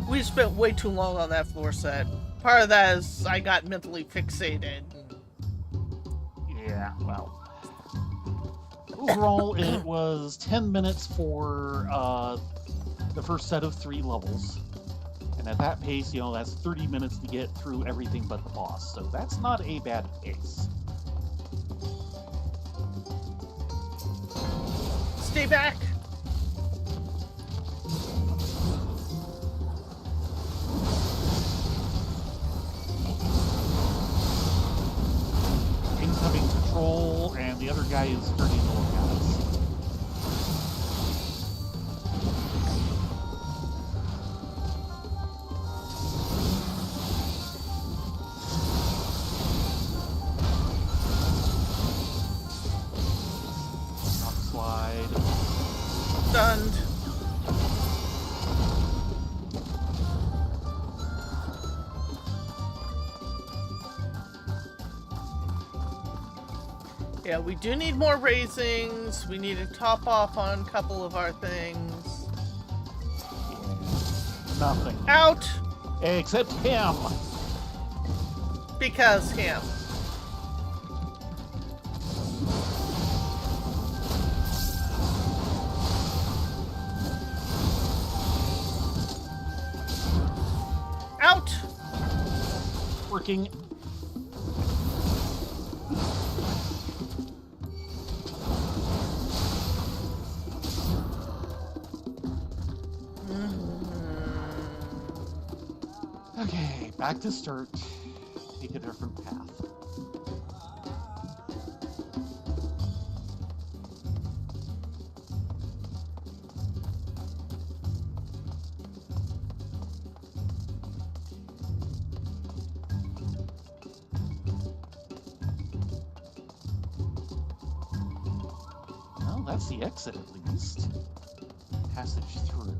We spent way too long on that floor set. Part of that is I got mentally fixated. Yeah, well. Overall, it was 10 minutes for the first set of 3 levels. And at that pace, that's 30 minutes to get through everything but the boss. So that's not a bad pace. Stay back. Incoming patrol, and the other guy is starting to look at us. Drop slide. Stunned. Yeah, we do need more raisings. We need to top off on a couple of our things. Nothing. Out! Except him. Because him. Out! Working. back to start. Take a different path. Well, that's the exit at least. Passage through.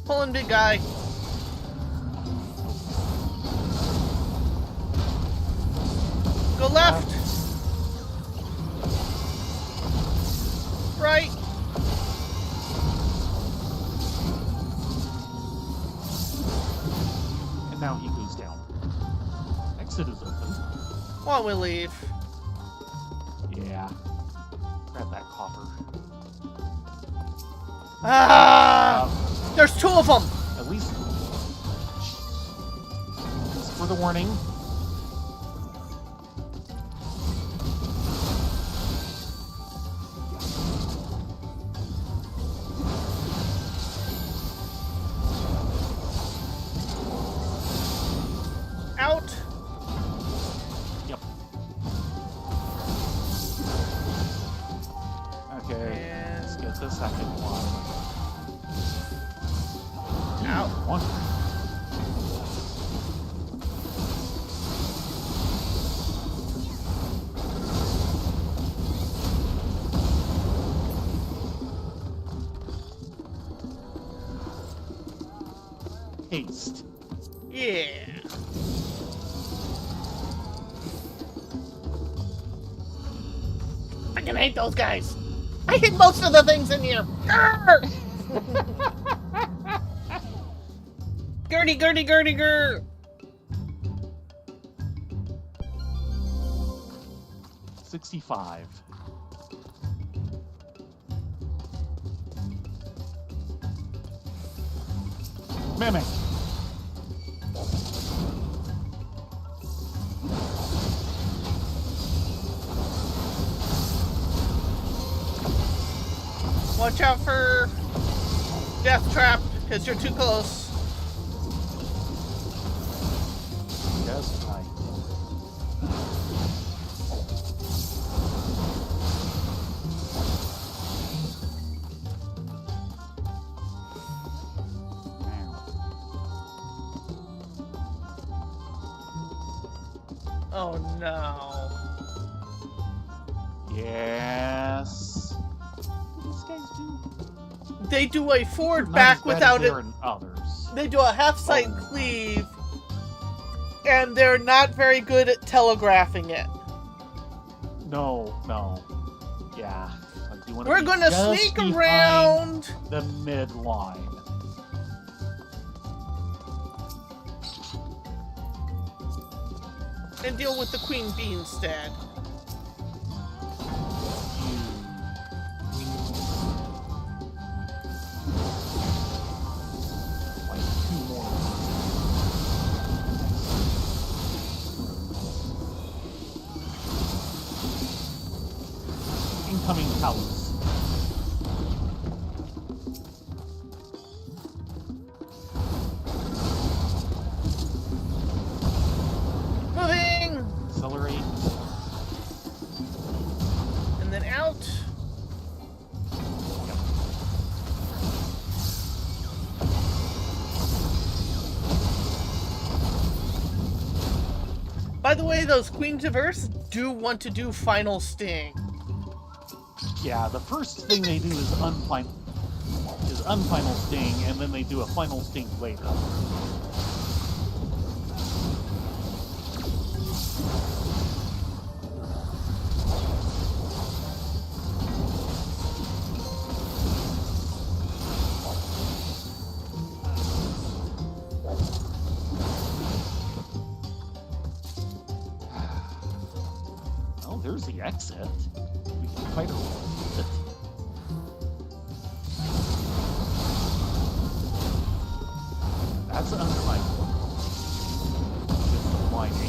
Pulling big guy. Go left. Right. And now he goes down. Exit is open. Why don't we leave? Yeah. Grab that coffer. Ah! There's two of them! At least for the warning. Out. Yep. Okay, And let's get the second one. out. One. Haste. Yeah. I can hate those guys. I hate most of the things in here. Grr! Gertie, Gertie, Gertie, grr! 65. Mimic. Watch out for death trap, because you're too close. Just right. Oh no. Yes. What do these guys do? They do a forward Not back as bad as without they it. are in others. They do a half side Oh. cleave, and they're not very good at telegraphing it. No. Yeah. Like you wanna We're be gonna just sneak behind around. the midline. And deal with the queen bee instead. Like two more. Incoming palace. Moving! Accelerate. And then out. By the way, those Queens of Earth do want to do Final Sting. Yeah, the first thing they do is unfinal sting, and then they do a final sting later. Well, there's the exit. We can fight around it. that's unclimbable. It's the blind AoE.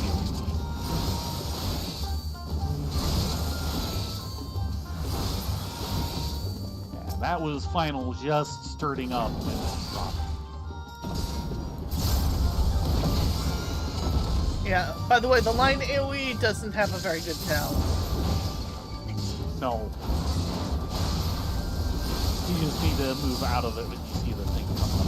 Yeah, that was final just starting up and dropped. Yeah, by the way, the line AoE doesn't have a very good tell. No. You just need to move out of it when you see the thing come up.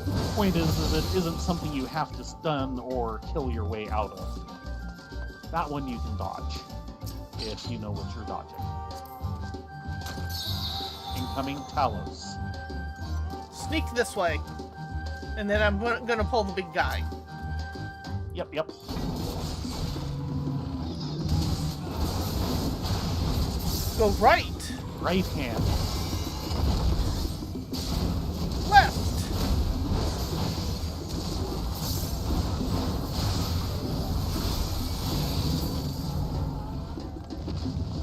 The point is it isn't something you have to stun or kill your way out of. That one you can dodge, if you know what you're dodging. Incoming Talos. Sneak this way. And then I'm gonna pull the big guy. Yep. Go right. Right hand. Left.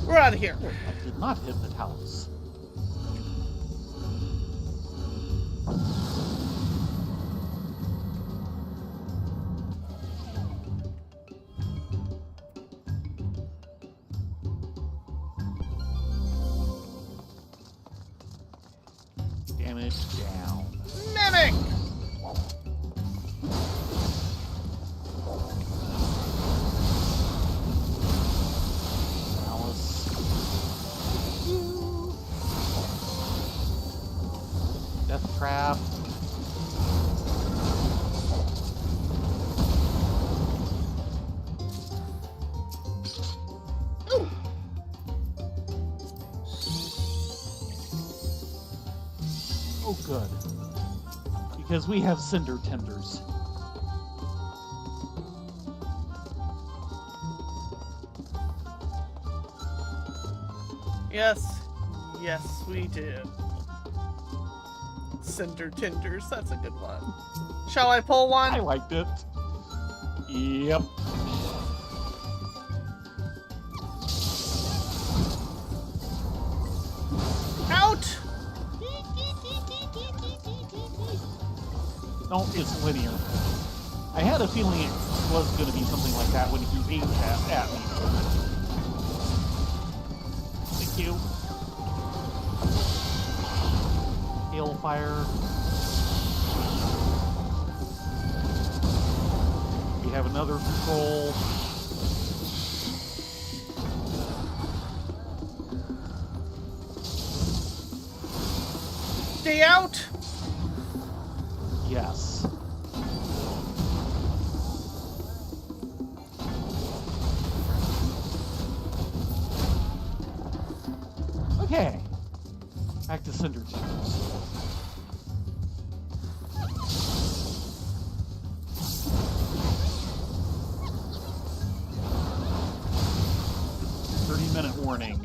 We're out of here. I did not hit the Talos. Damage down. Mimic! Alice. Death trap. Ooh. Oh, good. Because we have cinder tenders. Yes, we do. Cinder Tinders, that's a good one. Shall I pull one? I liked it. Yep. Out! No, it's linear. I had a feeling it was going to be something like that when he aimed at me. Thank you. Hailfire. We have another control. Stay out! Yes. Okay. Back to Cinder Tenders. Minute warning.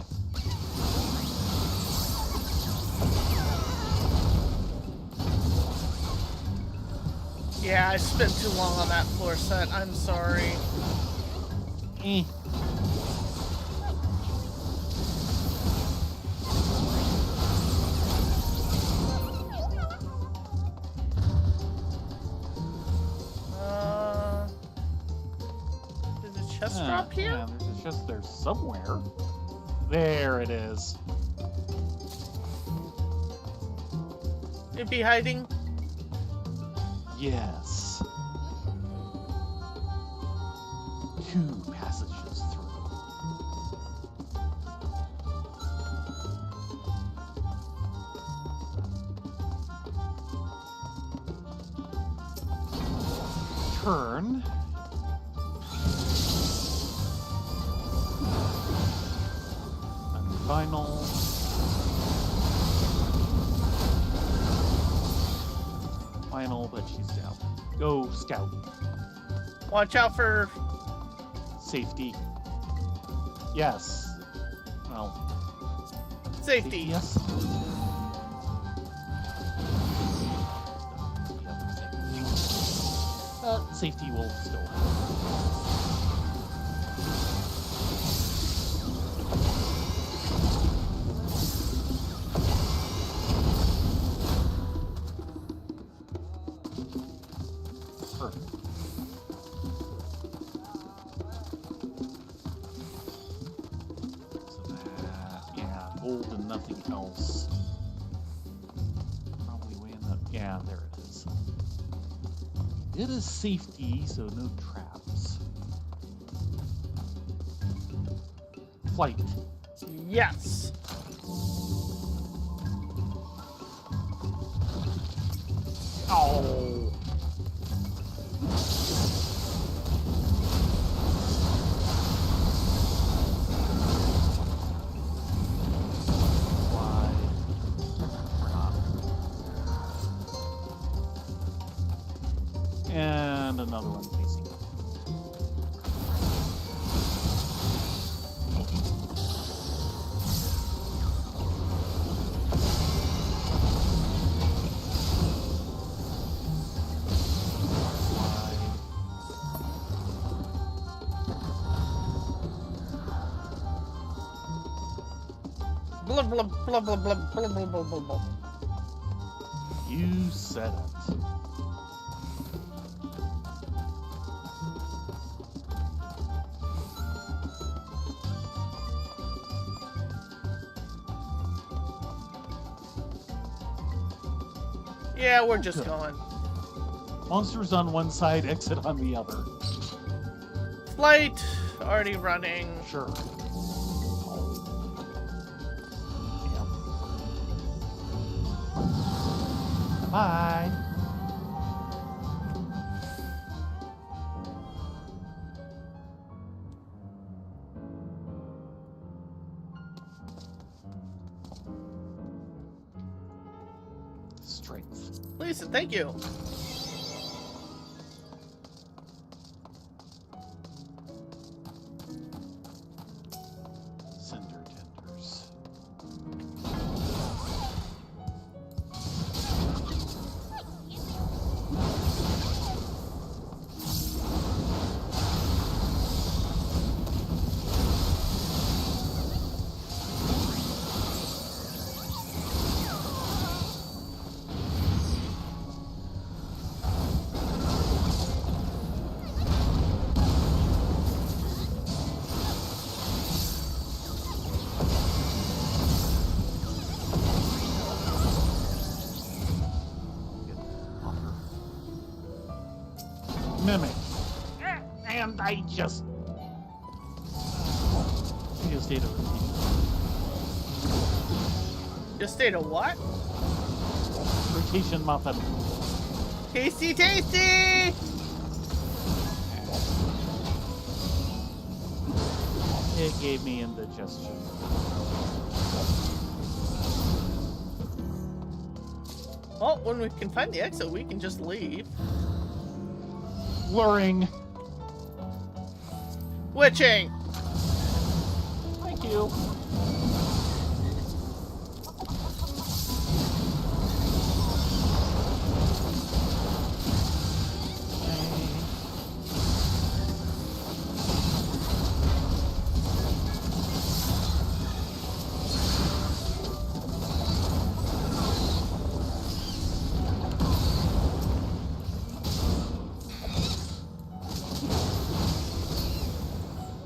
Yeah, I spent too long on that floor set. I'm sorry. Eh. Did the chest drop here? Yeah, there's a chest there somewhere. There it is. It'd be hiding. Yes. 2 passages through. Turn. Final. Final, but she's down. Go, Scout. Watch out for... Safety. Yes. Well. Safety. Yes. Safety will still happen. gold and nothing else. Probably way in the... Yeah, there it is. It is safety, so no traps. Flight. Yes. Oh. Why? Or not. And another one facing up. Blah blah blah blah blah blah blah blah blah blah. You said it. Yeah, we're just going. Monsters on one side, exit on the other. Flight already running. Sure. Bye. Strength. Lisa, thank you. Cinder tenders. Mimic. And I just stayed over the Just stayed a what? rotation muffin. Tasty, tasty! It gave me indigestion. Well, when we can find the exit, we can just leave. Luring. Witching! Thank you.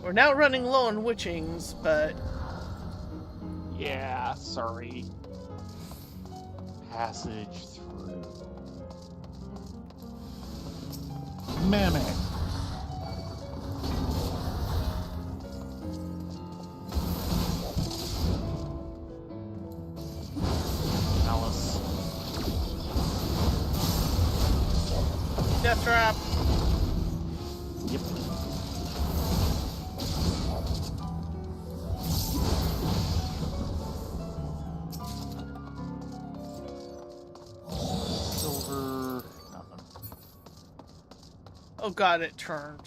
We're now running low on witchings, but Yeah, sorry. Passage through. Mimic. Alice. death trap. Yep. Silver. Nothing. Oh god, it turned.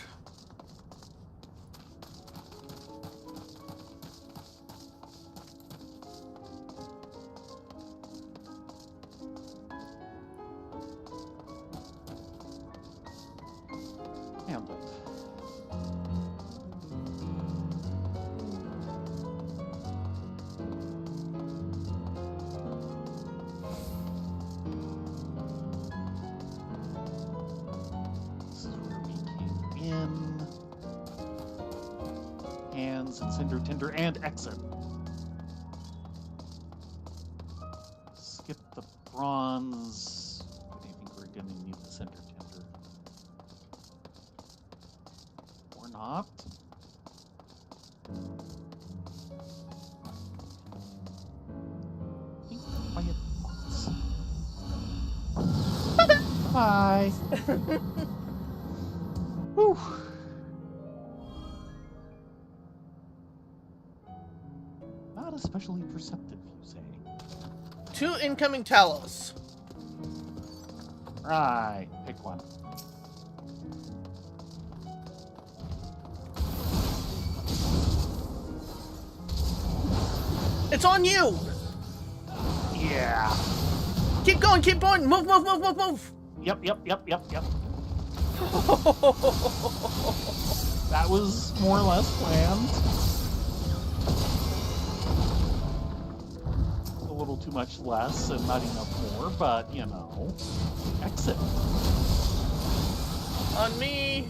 Handle. This is where we came in. Hands and cinder tinder and exit. bronze. I think we're going to need the center tender. Or not. I think I have pots. Bye. Whew. Not especially perceptive, you say. 2 incoming Talos. Right, pick one. It's on you! Yeah. Keep going, keep going! Move, move, move, move, move! Yep. That was more or less planned. A little too much less and not enough more, but, you know. Exit. On me!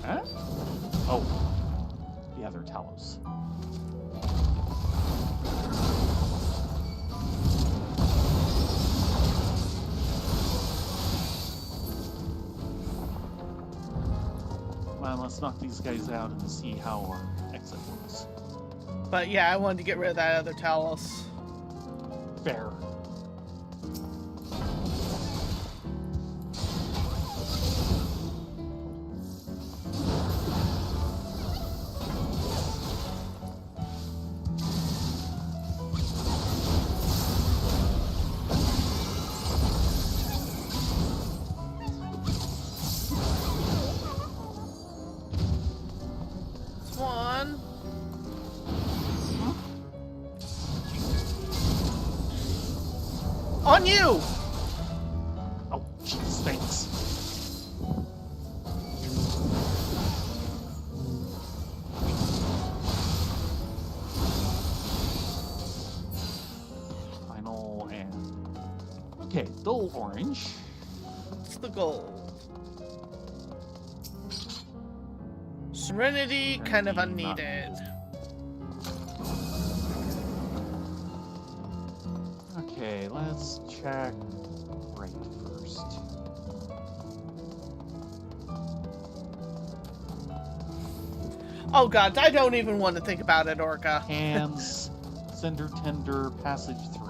Huh? Oh. The other Talos. Come on, let's knock these guys out and see how our exit looks. But yeah, I wanted to get rid of that other Talos. Fair. One. On you! Oh, jeez, thanks. Final and... Okay, dull orange. What's the gold? Serenity, kind of Serenity, not unneeded. Okay, let's check right first. Oh god, I don't even want to think about it, Orca. Hands, cinder tender, passage through.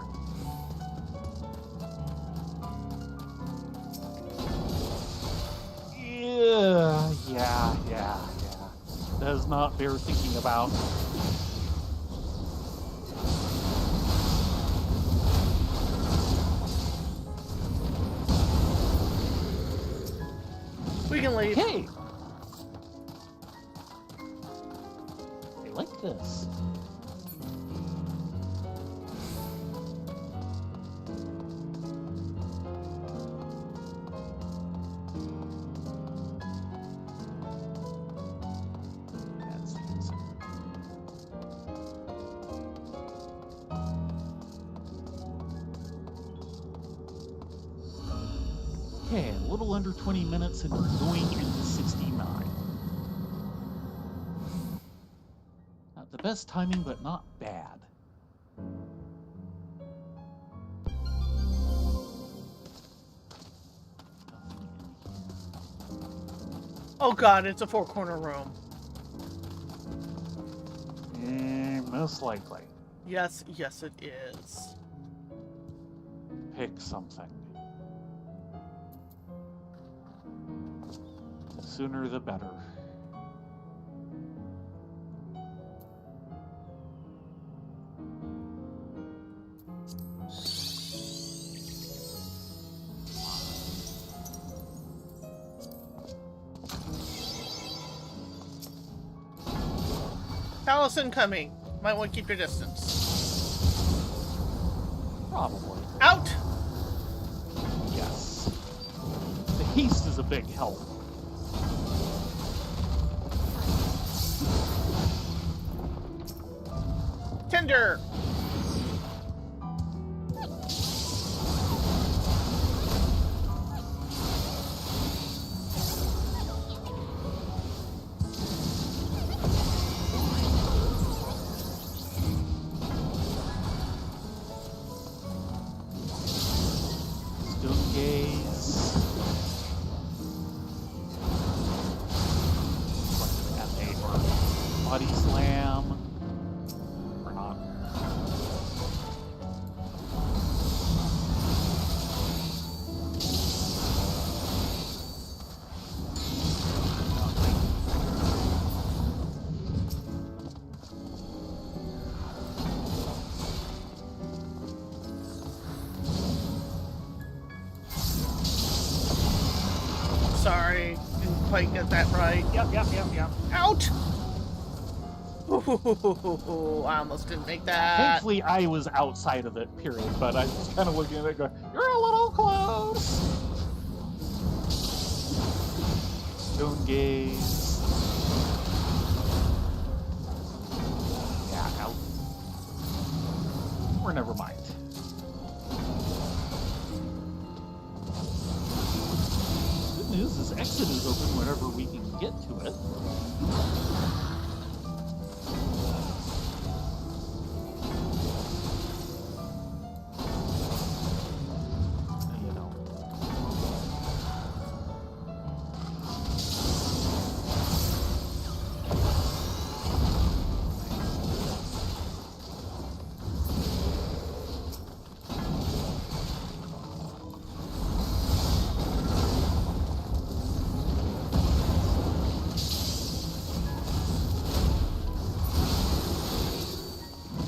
Yeah. Does not bear thinking about. We can leave. Okay. I like this. That's things. Okay, a little under 20 minutes and we're going into 69. Not the best timing, but not bad. Oh god, it's a 4-corner room. Most likely. Yes, it is. Pick something. The sooner the better. Talos incoming. Might want to keep your distance. Probably. Out! Yes. The haste is a big help. Tinder! Body slam. Or not. Sorry, didn't quite get that right. Yep. Out! Ooh, I almost didn't make that. Thankfully, I was outside of it, period, but I was kind of looking at it going, you're a little close! Stone gaze. Yeah, out. Or never mind. Good news is exit is open whenever we can get to it. You know.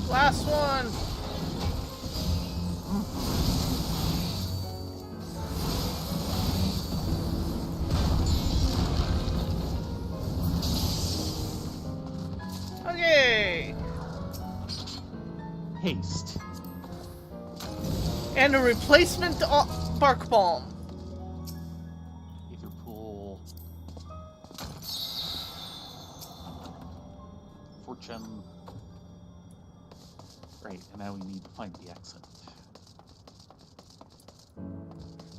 Last one. Okay. Haste. And a replacement bark bomb. Either pool. Fortune. Great, and now we need to find the exit.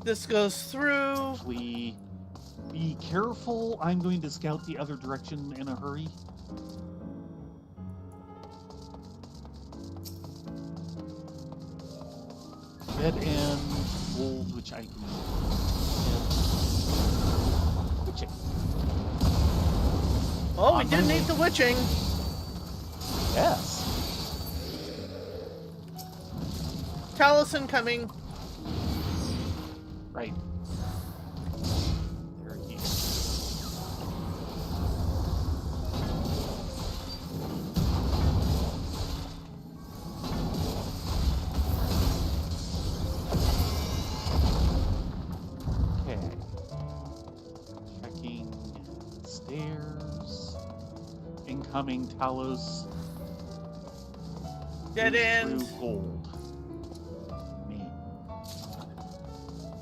This goes through. Please be careful. I'm going to scout the other direction in a hurry. Dead end, gold, which I can hit. Witching. Oh, we did need the witching. Yes. Taliesin coming. Right. There he is. Okay. Checking stairs. Incoming Talos. Dead end. Through gold.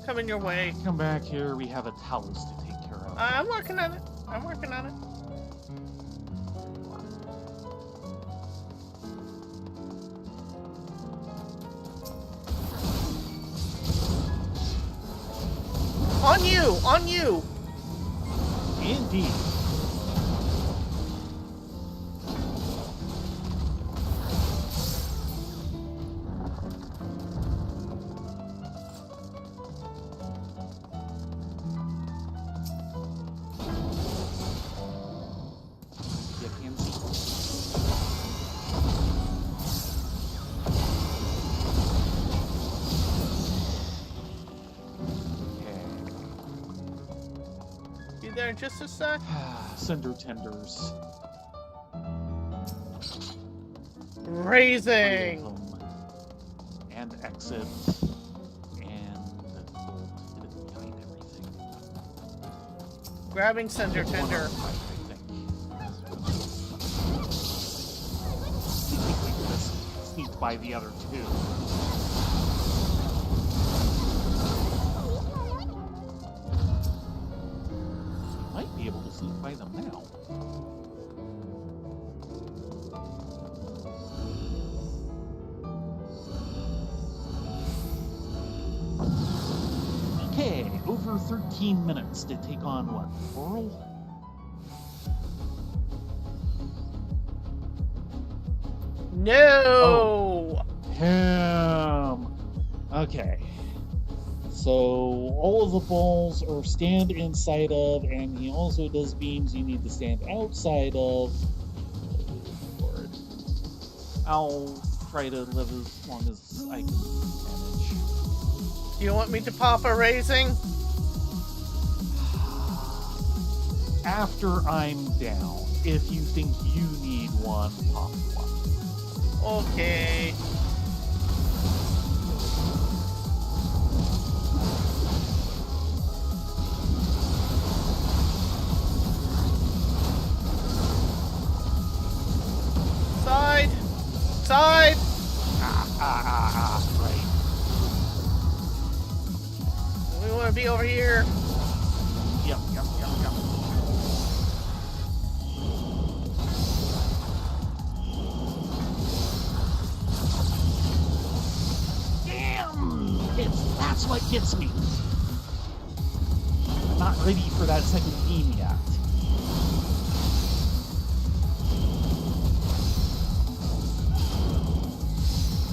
Coming your way. Come back here. We have a Talos to take care of. I'm working on it. I'm working on it. On you! On you! Indeed. Be there in just a sec. Cinder tenders. Raising. And exit. And gold behind everything. Grabbing Cinder One Tender. on the right, I think we could have sneaked by the other two. Might be able to sneak by them now. Okay, over 13 minutes to take on what? Coral? No! Him! Okay. So, all of the balls are stand inside of, and he also does beams you need to stand outside of. I'll try to live as long as I can manage. Do you want me to pop a raising? After I'm down, if you think you need one, pop one. Okay. Side! Right. We want to be over here. Yep. Damn! That's what gets me. I'm not ready for that second beam yet.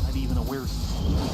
Not even aware he's doing it.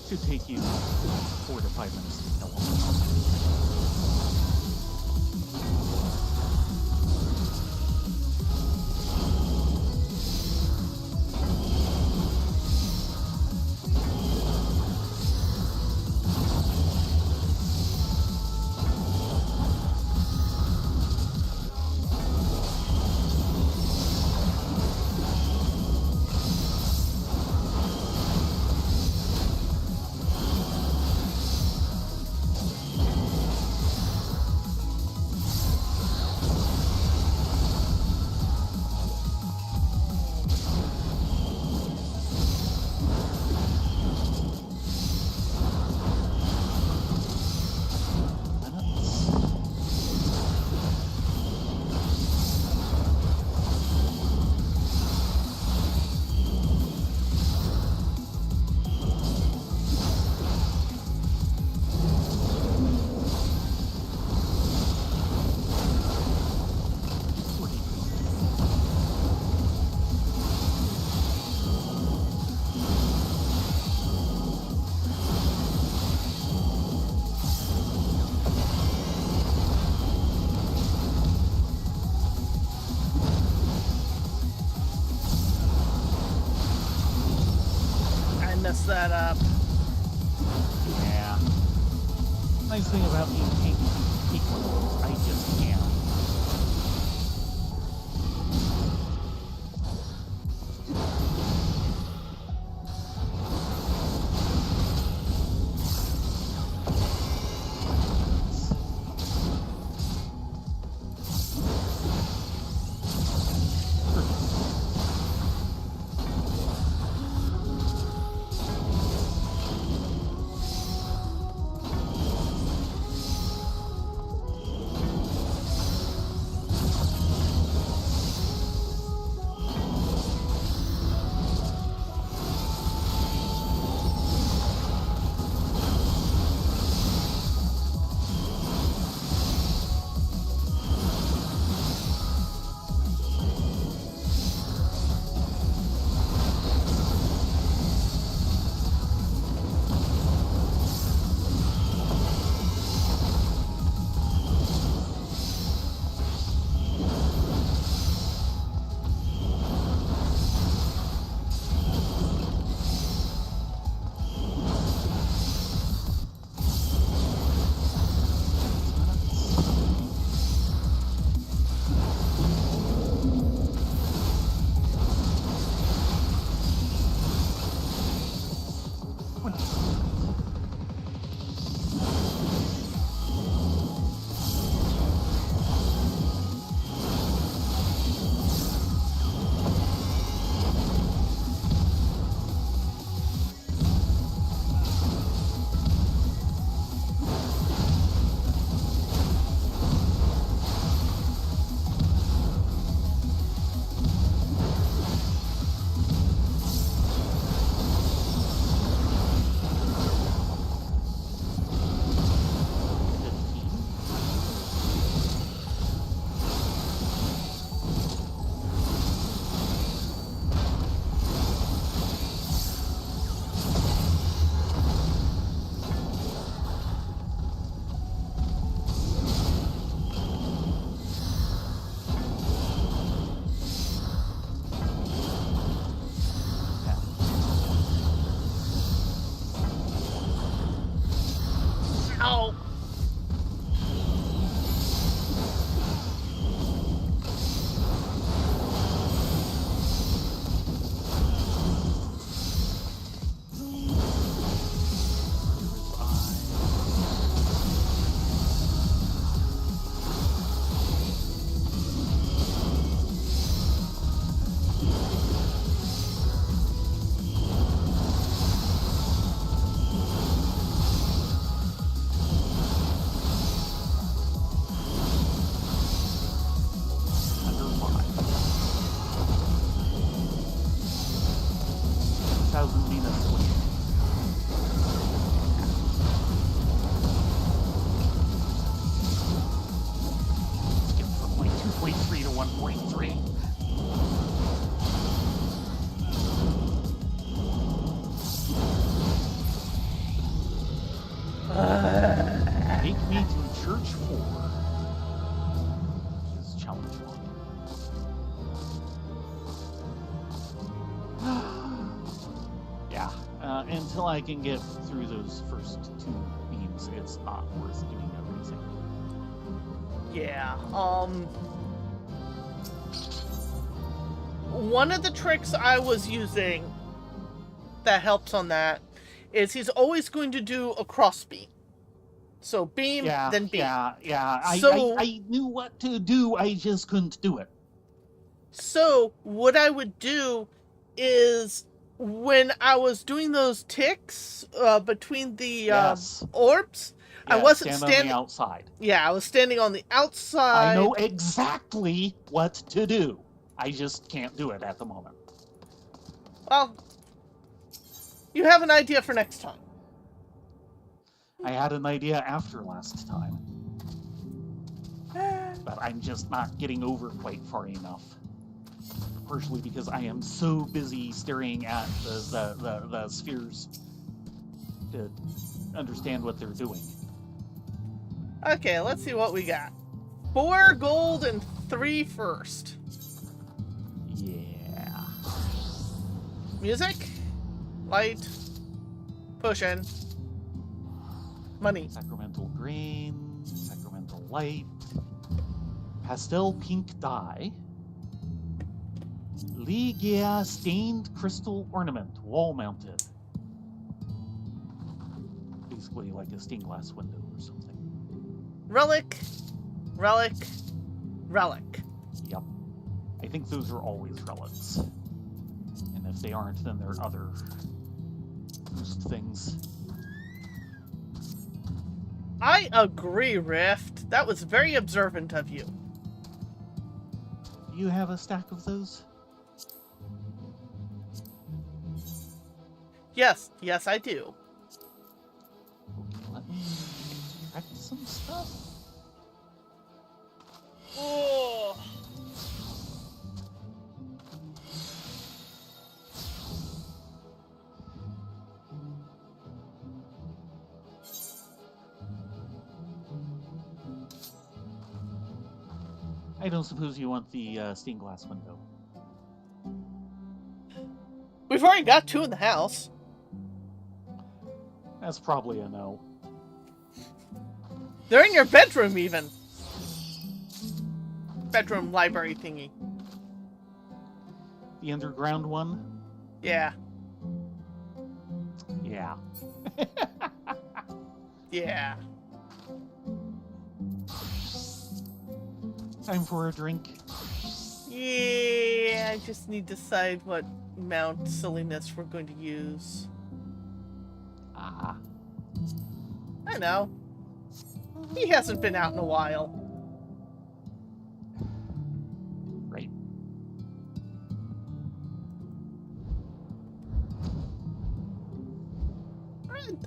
Should take you 4 to 5 minutes to kill him. that up. Yeah. Nice thing about me taking peek one of those, I just can't. Ow. Take me to Church 4. Which is challenge 1. Yeah, until I can get through those first 2 beams, it's not worth doing everything. Yeah, one of the tricks I was using that helps on that is he's always going to do a cross beam. So beam, then beam. Yeah. So, I knew what to do, I just couldn't do it. So what I would do is when I was doing those ticks between the orbs, I wasn't standing on the outside. Yeah, I was standing on the outside. I know exactly what to do. I just can't do it at the moment. Well, you have an idea for next time. I had an idea after last time. But I'm just not getting over quite far enough. Partially because I am so busy staring at the spheres to understand what they're doing. Okay, let's see what we got. 4 gold and 3 first. Yeah. Music? Light? Potion. Money. Sacramental grain, sacramental light, pastel pink dye, Ligia stained crystal ornament, wall mounted. Basically like a stained glass window or something. Relic. Relic. Relic. Yep. I think those are always relics. And if they aren't, then they're other things. I agree, Rift. That was very observant of you. Do you have a stack of those? Yes, yes, I do. Okay, let me extract some stuff. Oh. I don't suppose you want the stained glass window. We've already got 2 in the house. That's probably a no. They're in your bedroom, even. Bedroom library thingy. The underground one? Yeah. Yeah. Yeah. Time for a drink. Yeah, I just need to decide what mount silliness we're going to use. Ah. I know. He hasn't been out in a while. Right.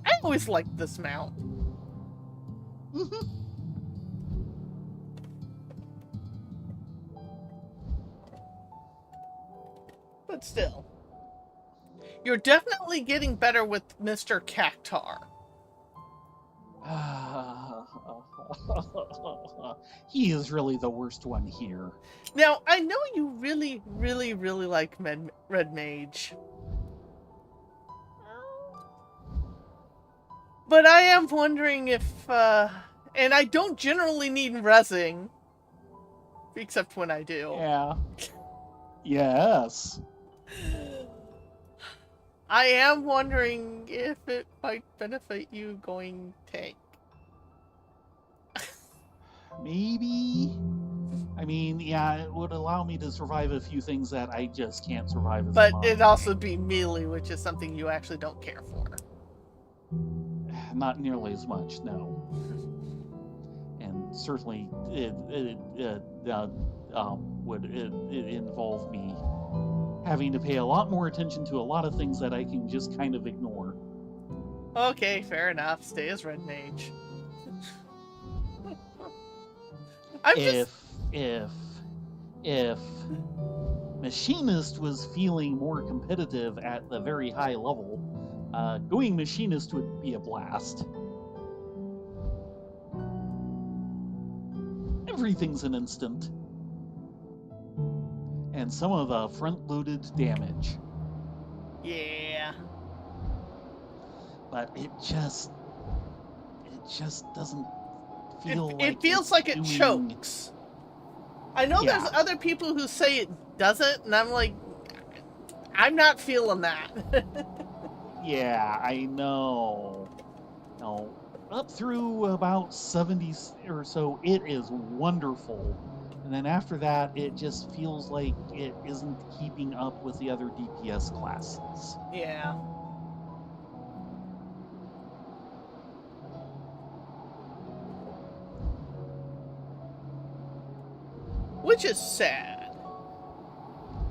I always liked this mount. But still. You're definitely getting better with Mr. Cactar. He is really the worst one here. Now, I know you really, really, really like Red Mage. But I am wondering if, and I don't generally need rezzing. Except when I do. Yeah. Yes. I am wondering if it might benefit you going tank. Maybe. I mean, yeah, it would allow me to survive a few things that I just can't survive as But a monk. it'd also be melee, which is something you actually don't care for. Not nearly as much, no. And certainly it would involve me having to pay a lot more attention to a lot of things that I can just kind of ignore. Okay, fair enough. Stay as Red Mage. If Machinist was feeling more competitive at the very high level, going Machinist would be a blast. Everything's an instant. And some of the front-loaded damage. Yeah. But it just doesn't feel like it feels like it chokes. I know there's other people who say it doesn't, and I'm like, I'm not feeling that. Yeah, I know. No, up through about 70 or so, it is wonderful. And then after that, it just feels like it isn't keeping up with the other DPS classes. Yeah. Which is sad.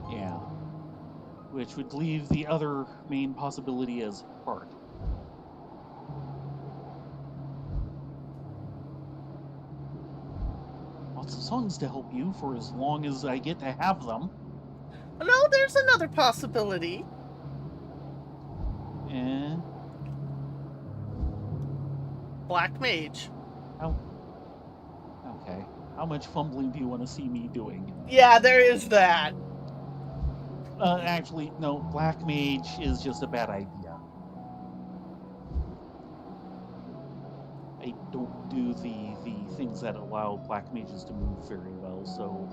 Yeah. Which would leave the other main possibility as hard. Lots of songs to help you for as long as I get to have them. No, there's another possibility. Eh? Black Mage. Oh. Okay. How much fumbling do you want to see me doing? Yeah, there is that. Actually, no. Black Mage is just a bad idea. I don't do the things that allow black mages to move very well. So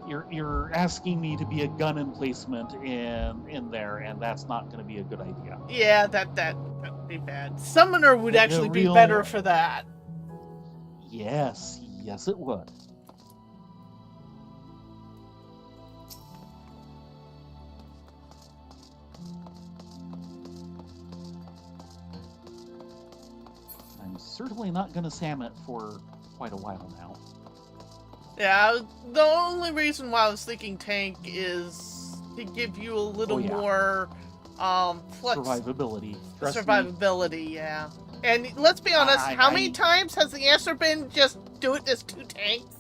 you're asking me to be a gun emplacement in there, and that's not going to be a good idea. Yeah, that'd be bad. Summoner would A actually be real- better for that. Yes, it would. I'm certainly not going to Sam it for quite a while now. Yeah, the only reason why I was thinking tank is to give you a little more survivability. Trust me. Survivability, yeah. And let's be honest, how many times has the answer been just do it as 2 tanks?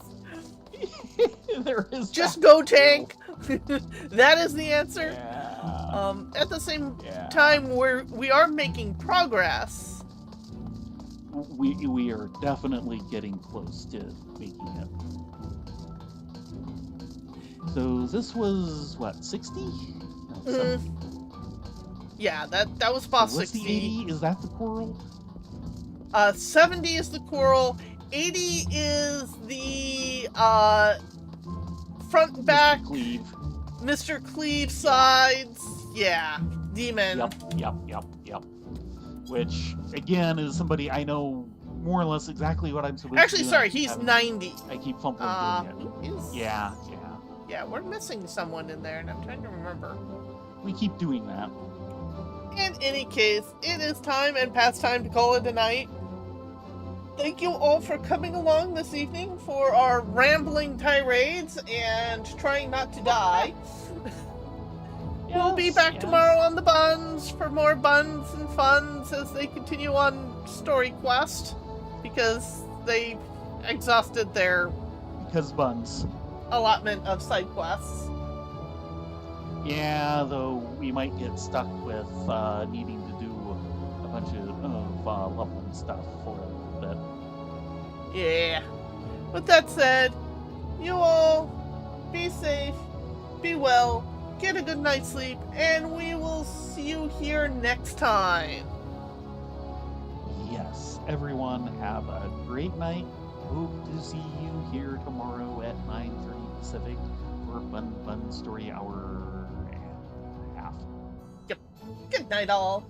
There is just go tank. That is the answer. Yeah. At the same time, we are making progress. We are definitely getting close to making it. So this was what, 60? Yeah, that was boss 60. What's the 80? Is that the coral? 70 is the coral. 80 is the front and back. Mr. Cleave sides. Yeah, demon. Yep. Which again is somebody I know more or less exactly what I'm supposed to do. Actually, sorry, he's 90. I keep fumbling doing it. Yeah. Yeah, we're missing someone in there, and I'm trying to remember. We keep doing that. In any case, it is time and past time to call it a night. Thank you all for coming along this evening for our rambling tirades and trying not to die. We'll be back tomorrow on the buns for more buns and funs as they continue on Story Quest, because they exhausted their buns allotment of side quests. Yeah, though we might get stuck with needing to do a bunch of leveling stuff for a little bit. Yeah. With that said, you all be safe, be well, get a good night's sleep, and we will see you here next time. Yes, everyone have a great night. Hope to see you here tomorrow at 9:30 Pacific for Bun Story Hour and a half. Yep. Good night, all.